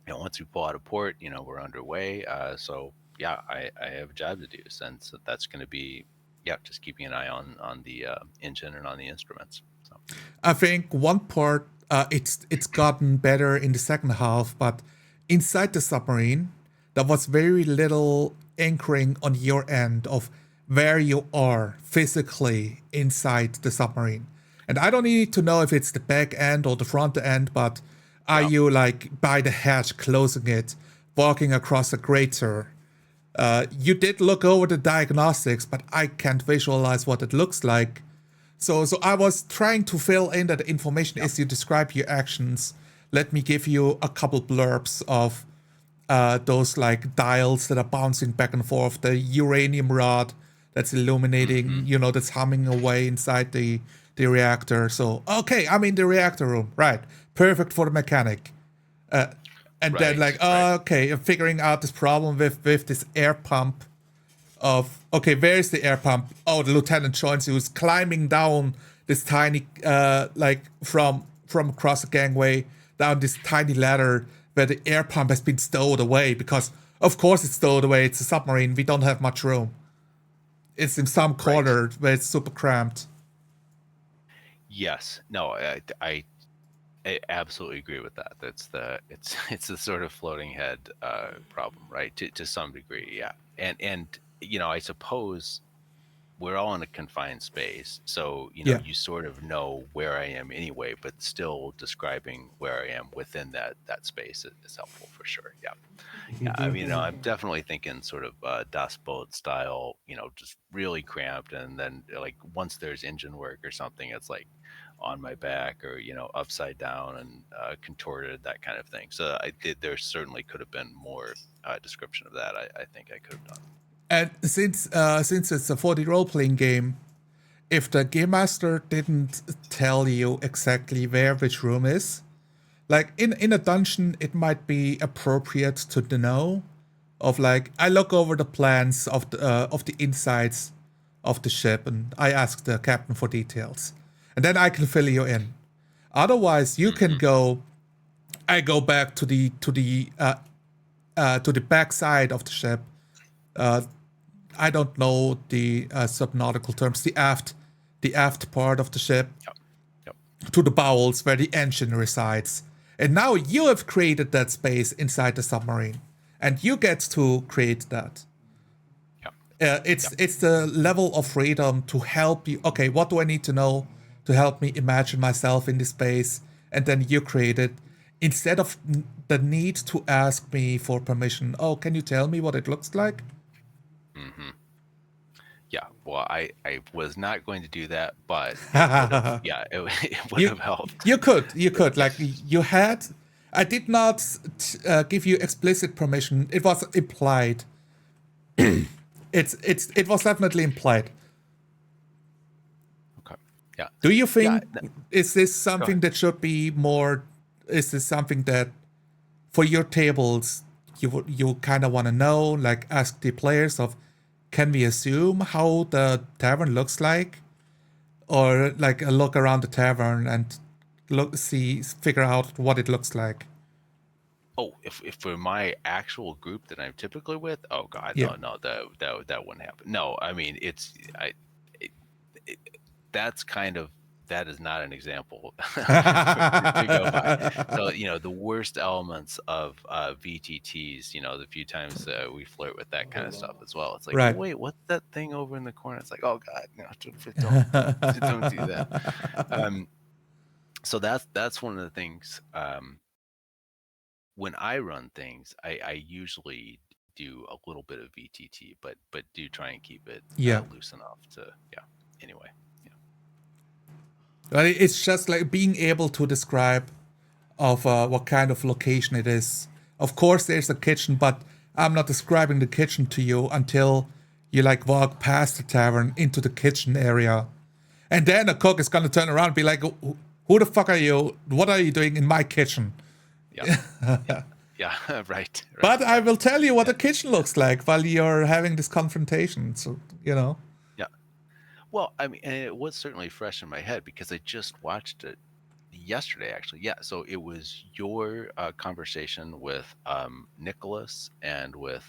Speaker 2: once we pull out of port, we're underway. So yeah, I have a job to do. And so that's going to be, just keeping an eye on the engine and on the instruments. So.
Speaker 1: I think one part, it's gotten better in the second half, but inside the submarine, there was very little anchoring on your end of where you are physically inside the submarine. And I don't need to know if it's the back end or the front end, but are you like by the hatch closing it, walking across a grater? You did look over the diagnostics, but I can't visualize what it looks like. So I was trying to fill in that information as you describe your actions. Let me give you a couple blurbs of those like dials that are bouncing back and forth, the uranium rod that's illuminating, that's humming away inside the reactor. So, okay, I'm in the reactor room. Right. Perfect for the mechanic. And then like, okay, I'm figuring out this problem with this air pump of, okay, where is the air pump? Oh, the lieutenant joins you, who's climbing down this tiny, from across the gangway, down this tiny ladder where the air pump has been stowed away because, Of course, it's stowed away. It's a submarine. We don't have much room. It's in some
Speaker 2: Right.
Speaker 1: corner where it's super cramped.
Speaker 2: Yes. No, I absolutely agree with that. It's the sort of floating head problem, right? To some degree, yeah. And I suppose we're all in a confined space, so
Speaker 1: Yeah.
Speaker 2: you sort of know where I am anyway, but still describing where I am within that space is helpful for sure. Yeah. Yeah, I mean, I'm definitely thinking sort of Das Boot style, just really cramped, and then like once there's engine work or something, it's like on my back or upside down and contorted, that kind of thing. So there certainly could have been more description of that. I think I could have done.
Speaker 1: And since it's a 4D role playing game, if the game master didn't tell you exactly where which room is, like in a dungeon, it might be appropriate to know of like I look over the plans of the insides of the ship and I ask the captain for details, and then I can fill you in. Otherwise, you can go. I go back to the back side of the ship. I don't know the subnautical terms. The aft part of the ship,
Speaker 2: Yep. Yep.
Speaker 1: to the bowels where the engine resides. And now you have created that space inside the submarine, and you get to create that.
Speaker 2: Yep.
Speaker 1: It's the level of freedom to help you. Okay, what do I need to know to help me imagine myself in this space? And then you create it instead of the need to ask me for permission. Oh, can you tell me what it looks like?
Speaker 2: Mm-hmm. Yeah, well, I was not going to do that, but it would have, yeah, it would
Speaker 1: you
Speaker 2: have helped.
Speaker 1: you could like you had. I did not give you explicit permission. It was implied. It was definitely implied.
Speaker 2: Okay. Yeah.
Speaker 1: Do you
Speaker 2: Yeah.
Speaker 1: think is this something that should be more? Is this something that for your tables you kind of want to know? Like ask the players of, can we assume how the tavern looks like, or like a look around the tavern and figure out what it looks like?
Speaker 2: Oh, if for my actual group that I'm typically with, oh God,
Speaker 1: Yeah.
Speaker 2: no, that wouldn't happen. No, I mean it, it, that's kind of that is not an example to go by. So the worst elements of VTTs, the few times we flirt with that kind of stuff as well. It's like, oh
Speaker 1: Right.
Speaker 2: wait, what's that thing over in the corner? It's like, oh God, no, don't do that. So that's one of the things. When I run things, I usually do a little bit of VTT, but do try and keep it
Speaker 1: Yeah.
Speaker 2: loose enough to Anyway, yeah.
Speaker 1: But it's just like being able to describe of what kind of location it is. Of course, there's a kitchen, but I'm not describing the kitchen to you until you like walk past the tavern into the kitchen area, and then a cook is gonna turn around and be like, "Who the fuck are you? What are you doing in my kitchen?"
Speaker 2: Yeah. Yeah. Right.
Speaker 1: But I will tell you what the kitchen looks like while you're having this confrontation. So
Speaker 2: Yeah. Well, I mean, and it was certainly fresh in my head because I just watched it yesterday, actually. Yeah. So it was your conversation with Nicholas and with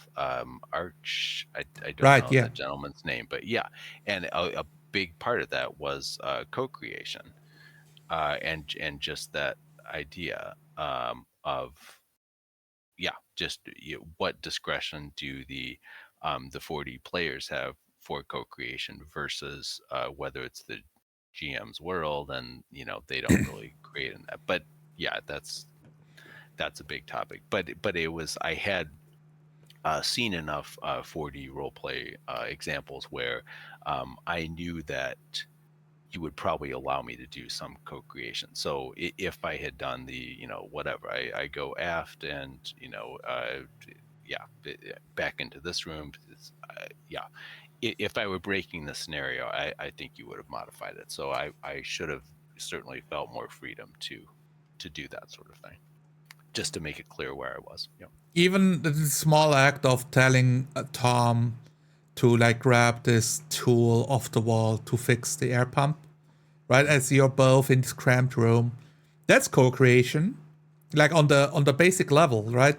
Speaker 2: Arch. I don't
Speaker 1: right,
Speaker 2: know
Speaker 1: yeah,
Speaker 2: the gentleman's name, but yeah. And a big part of that was co-creation and just that idea of just what discretion do the 40 players have for co-creation versus whether it's the GM's world and they don't really create in that. But yeah, that's a big topic. But it was I had seen enough 4D role play examples where I knew that you would probably allow me to do some co-creation. So if I had done the, whatever, I go aft and, back into this room. If I were breaking the scenario, I think you would have modified it. So I should have certainly felt more freedom to do that sort of thing, just to make it clear where I was.
Speaker 1: even the small act of telling Tom to like grab this tool off the wall to fix the air pump, right? As you're both in this cramped room, that's co-creation, like on the basic level, right?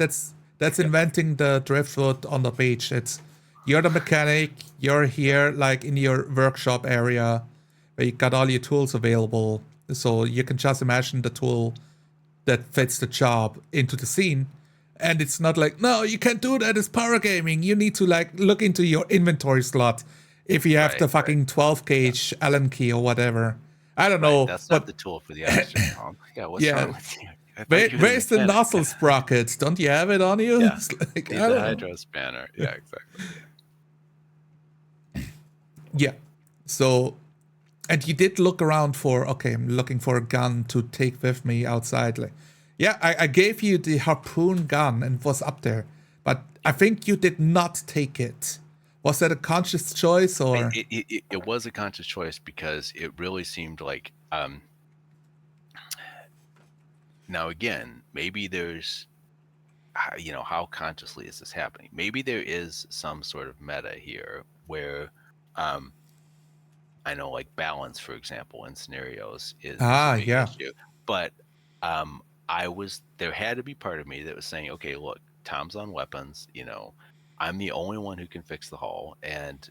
Speaker 1: That's inventing the driftwood on the beach. It's you're the mechanic. You're here like in your workshop area where you got all your tools available. So you can just imagine the tool that fits the job into the scene. And it's not like, no, you can't do that. It's power gaming. You need to like look into your inventory slot if you have the fucking 12 gauge Allen key or whatever. I don't know.
Speaker 2: That's
Speaker 1: but
Speaker 2: not the tool for the oxygen pump. Yeah, what's
Speaker 1: yeah,
Speaker 2: wrong with you? I thought you were
Speaker 1: where's the
Speaker 2: mechanic.
Speaker 1: nozzle sprockets? Don't you have it on you?
Speaker 2: Yeah,
Speaker 1: It's like,
Speaker 2: need
Speaker 1: I
Speaker 2: the
Speaker 1: don't know.
Speaker 2: hydro spanner. Yeah, exactly.
Speaker 1: Yeah. So, and you did look around for, okay, I'm looking for a gun to take with me outside. Like, yeah, I gave you the harpoon gun and it was up there, but I think you did not take it. Was that a conscious choice or?
Speaker 2: It was a conscious choice because it really seemed like, now again, maybe there's, how consciously is this happening? Maybe there is some sort of meta here where, I know like balance, for example, in scenarios is a big
Speaker 1: Yeah.
Speaker 2: issue. But there had to be part of me that was saying, okay, look, Tom's on weapons, I'm the only one who can fix the hull. And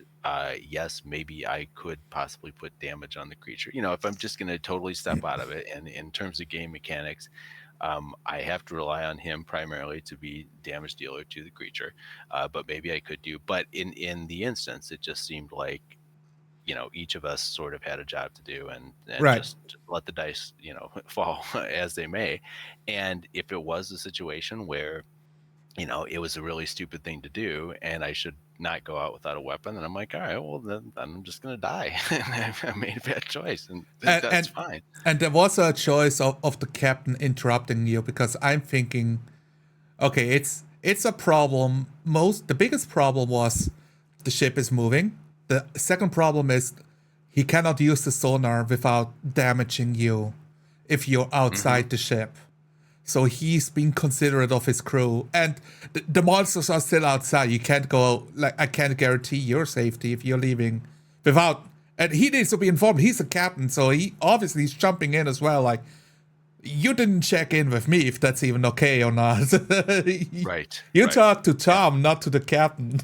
Speaker 2: yes, maybe I could possibly put damage on the creature. If I'm just going to totally step out of it. And in terms of game mechanics, I have to rely on him primarily to be damage dealer to the creature. But maybe I could but in the instance, it just seemed like, each of us sort of had a job to do and
Speaker 1: Right.
Speaker 2: just let the dice, fall as they may. And if it was a situation where, it was a really stupid thing to do and I should not go out without a weapon, then I'm like, all right, well, then I'm just going to die. I made a bad choice and that's fine.
Speaker 1: And there was a choice of the captain interrupting you because I'm thinking, okay, it's a problem. The biggest problem was the ship is moving. The second problem is he cannot use the sonar without damaging you if you're outside the ship. So he's being considerate of his crew. And the monsters are still outside. You can't go, like, I can't guarantee your safety if you're leaving without. And he needs to be informed. He's a captain, so he obviously is jumping in as well. Like, you didn't check in with me if that's even okay or not.
Speaker 2: Right.
Speaker 1: You talk to Tom, not to the captain.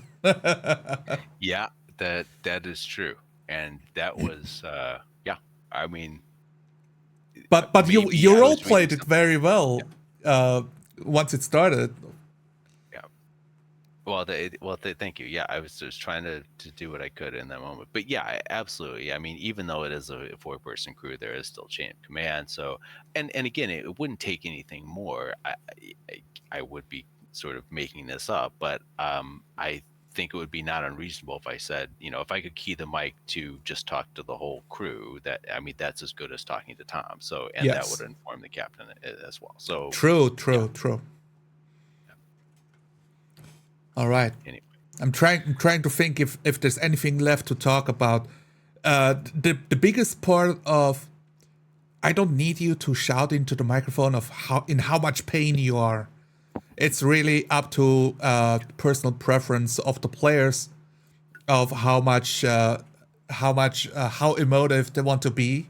Speaker 2: Yeah, that is true. And that was, I mean,
Speaker 1: but you role played it very well once it started.
Speaker 2: Yeah. Well, thank you. Yeah, I was just trying to do what I could in that moment. But yeah, absolutely. I mean, even though it is a 4-person crew, there is still chain of command. So, and again, it wouldn't take anything more. I would be sort of making this up, but I think it would be not unreasonable if I said, if I could key the mic to just talk to the whole crew, that's as good as talking to Tom. So, and that would inform the captain as well. So
Speaker 1: true. Yeah. All right.
Speaker 2: Anyway.
Speaker 1: I'm trying to think if there's anything left to talk about. The biggest part of, I don't need you to shout into the microphone of how much pain you are. It's really up to personal preference of the players, of how emotive they want to be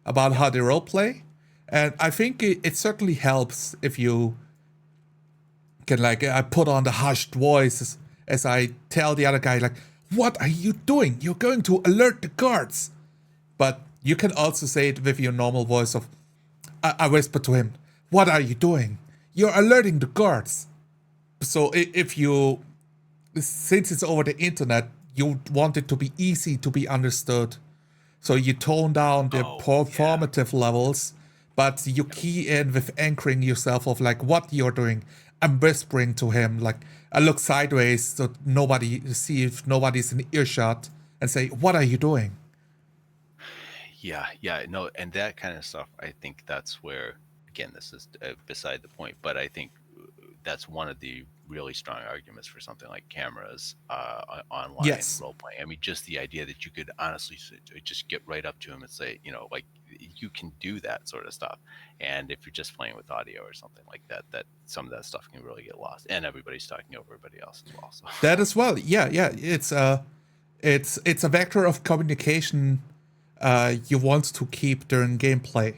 Speaker 1: about how they role play, and I think it certainly helps if you can, like, I put on the hushed voice as I tell the other guy, like, what are you doing? You're going to alert the guards. But you can also say it with your normal voice of, I whisper to him, what are you doing? You're alerting the guards. So since it's over the internet, you want it to be easy to be understood. So you tone down the performative levels, but you key in with anchoring yourself of like what you're doing. I'm whispering to him, like I look sideways so see if nobody's in earshot and say, what are you doing?
Speaker 2: Yeah, no, and that kind of stuff, I think that's where, again, this is beside the point, but I think that's one of the really strong arguments for something like cameras online role playing. I mean, just the idea that you could honestly just get right up to him and say, like you can do that sort of stuff. And if you're just playing with audio or something like that, that some of that stuff can really get lost, and everybody's talking over everybody else as well. So
Speaker 1: that as well, yeah, it's a vector of communication you want to keep during gameplay.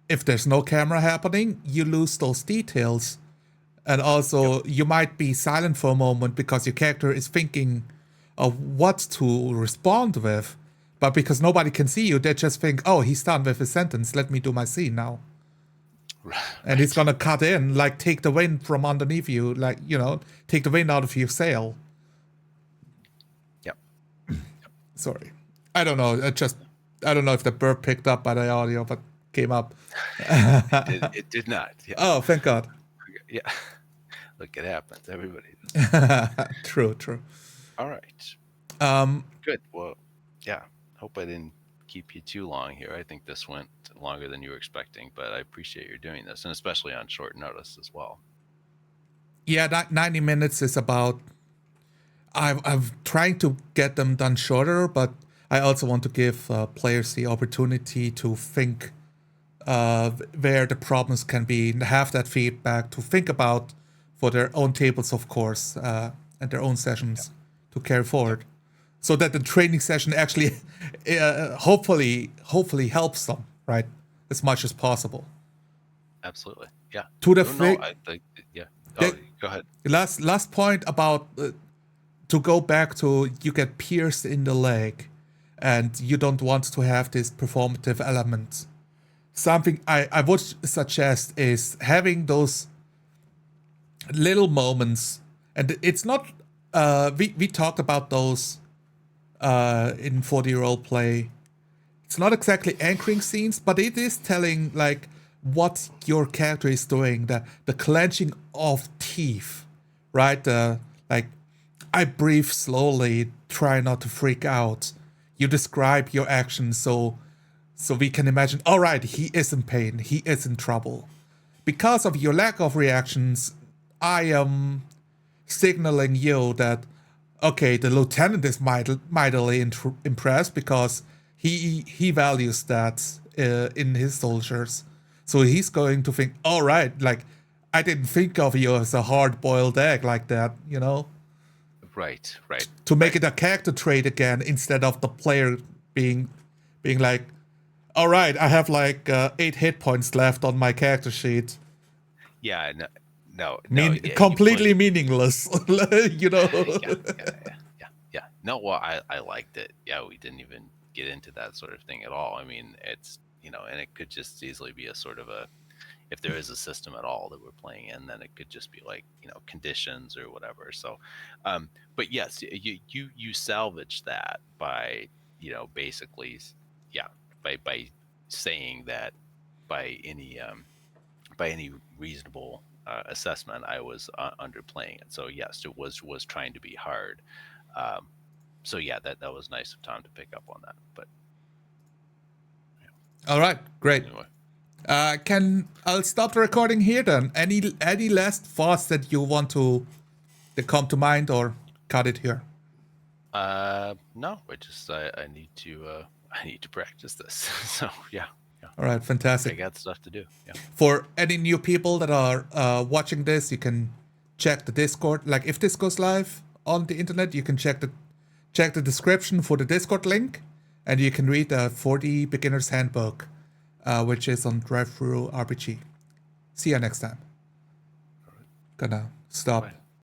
Speaker 1: If there's no camera happening, you lose those details. And also, you might be silent for a moment because your character is thinking of what to respond with. But because nobody can see you, they just think, oh, he's done with his sentence. Let me do my scene now. And he's going to cut in, like, take the wind from underneath you, like, take the wind out of your sail.
Speaker 2: Yep.
Speaker 1: Sorry. I don't know. I don't know if the burp picked up by the audio, but came up.
Speaker 2: It did not. Yeah.
Speaker 1: Oh, thank God.
Speaker 2: Yeah. Look, it happens. Everybody does.
Speaker 1: True.
Speaker 2: All right. Good. Well, yeah. Hope I didn't keep you too long here. I think this went longer than you were expecting, but I appreciate you doing this, and especially on short notice as well.
Speaker 1: Yeah, 90 minutes is about... I'm trying to get them done shorter, but I also want to give players the opportunity to think where the problems can be, and have that feedback to think about for their own tables, of course, and their own sessions to carry forward, so that the training session actually, hopefully helps them, right, as much as possible.
Speaker 2: Absolutely, yeah.
Speaker 1: To the
Speaker 2: yeah. Oh, go ahead.
Speaker 1: Last point about to go back to, you get pierced in the leg, and you don't want to have this performative element. Something I would suggest is having those little moments, and it's not. We talked about those in 4D Roleplay. It's not exactly anchoring scenes, but it is telling like what your character is doing. The clenching of teeth, right? Like, I breathe slowly, try not to freak out. You describe your actions so we can imagine, all right, he is in pain, he is in trouble. Because of your lack of reactions, I am signaling you that, okay, the lieutenant is mightily impressed because he values that in his soldiers. So he's going to think, all right, like, I didn't think of you as a hard-boiled egg like that,
Speaker 2: Right.
Speaker 1: To make it a character trait again, instead of the player being like, all right, I have like 8 hit points left on my character sheet.
Speaker 2: Yeah, no.
Speaker 1: Completely meaningless,
Speaker 2: Yeah. No, well, I liked it. Yeah, we didn't even get into that sort of thing at all. I mean, it's, and it could just easily be a sort of if there is a system at all that we're playing in, then it could just be like, conditions or whatever. So, but yes, you salvage that by, basically, yeah, by saying that by any reasonable assessment, I was underplaying it. So yes, it was trying to be hard. So yeah, that was nice of Tom to pick up on that. But
Speaker 1: all right, great.
Speaker 2: Anyway.
Speaker 1: I'll stop the recording here then. Any last thoughts that you want to that come to mind, or cut it here?
Speaker 2: No, I need to practice this. So yeah.
Speaker 1: All right, fantastic.
Speaker 2: I got stuff to do. Yeah.
Speaker 1: For any new people that are watching this, you can check the Discord. Like, if this goes live on the internet, you can check the description for the Discord link, and you can read the 4D Beginner's Handbook, which is on Drive-Thru RPG. See you next time. Gonna stop.
Speaker 2: Bye.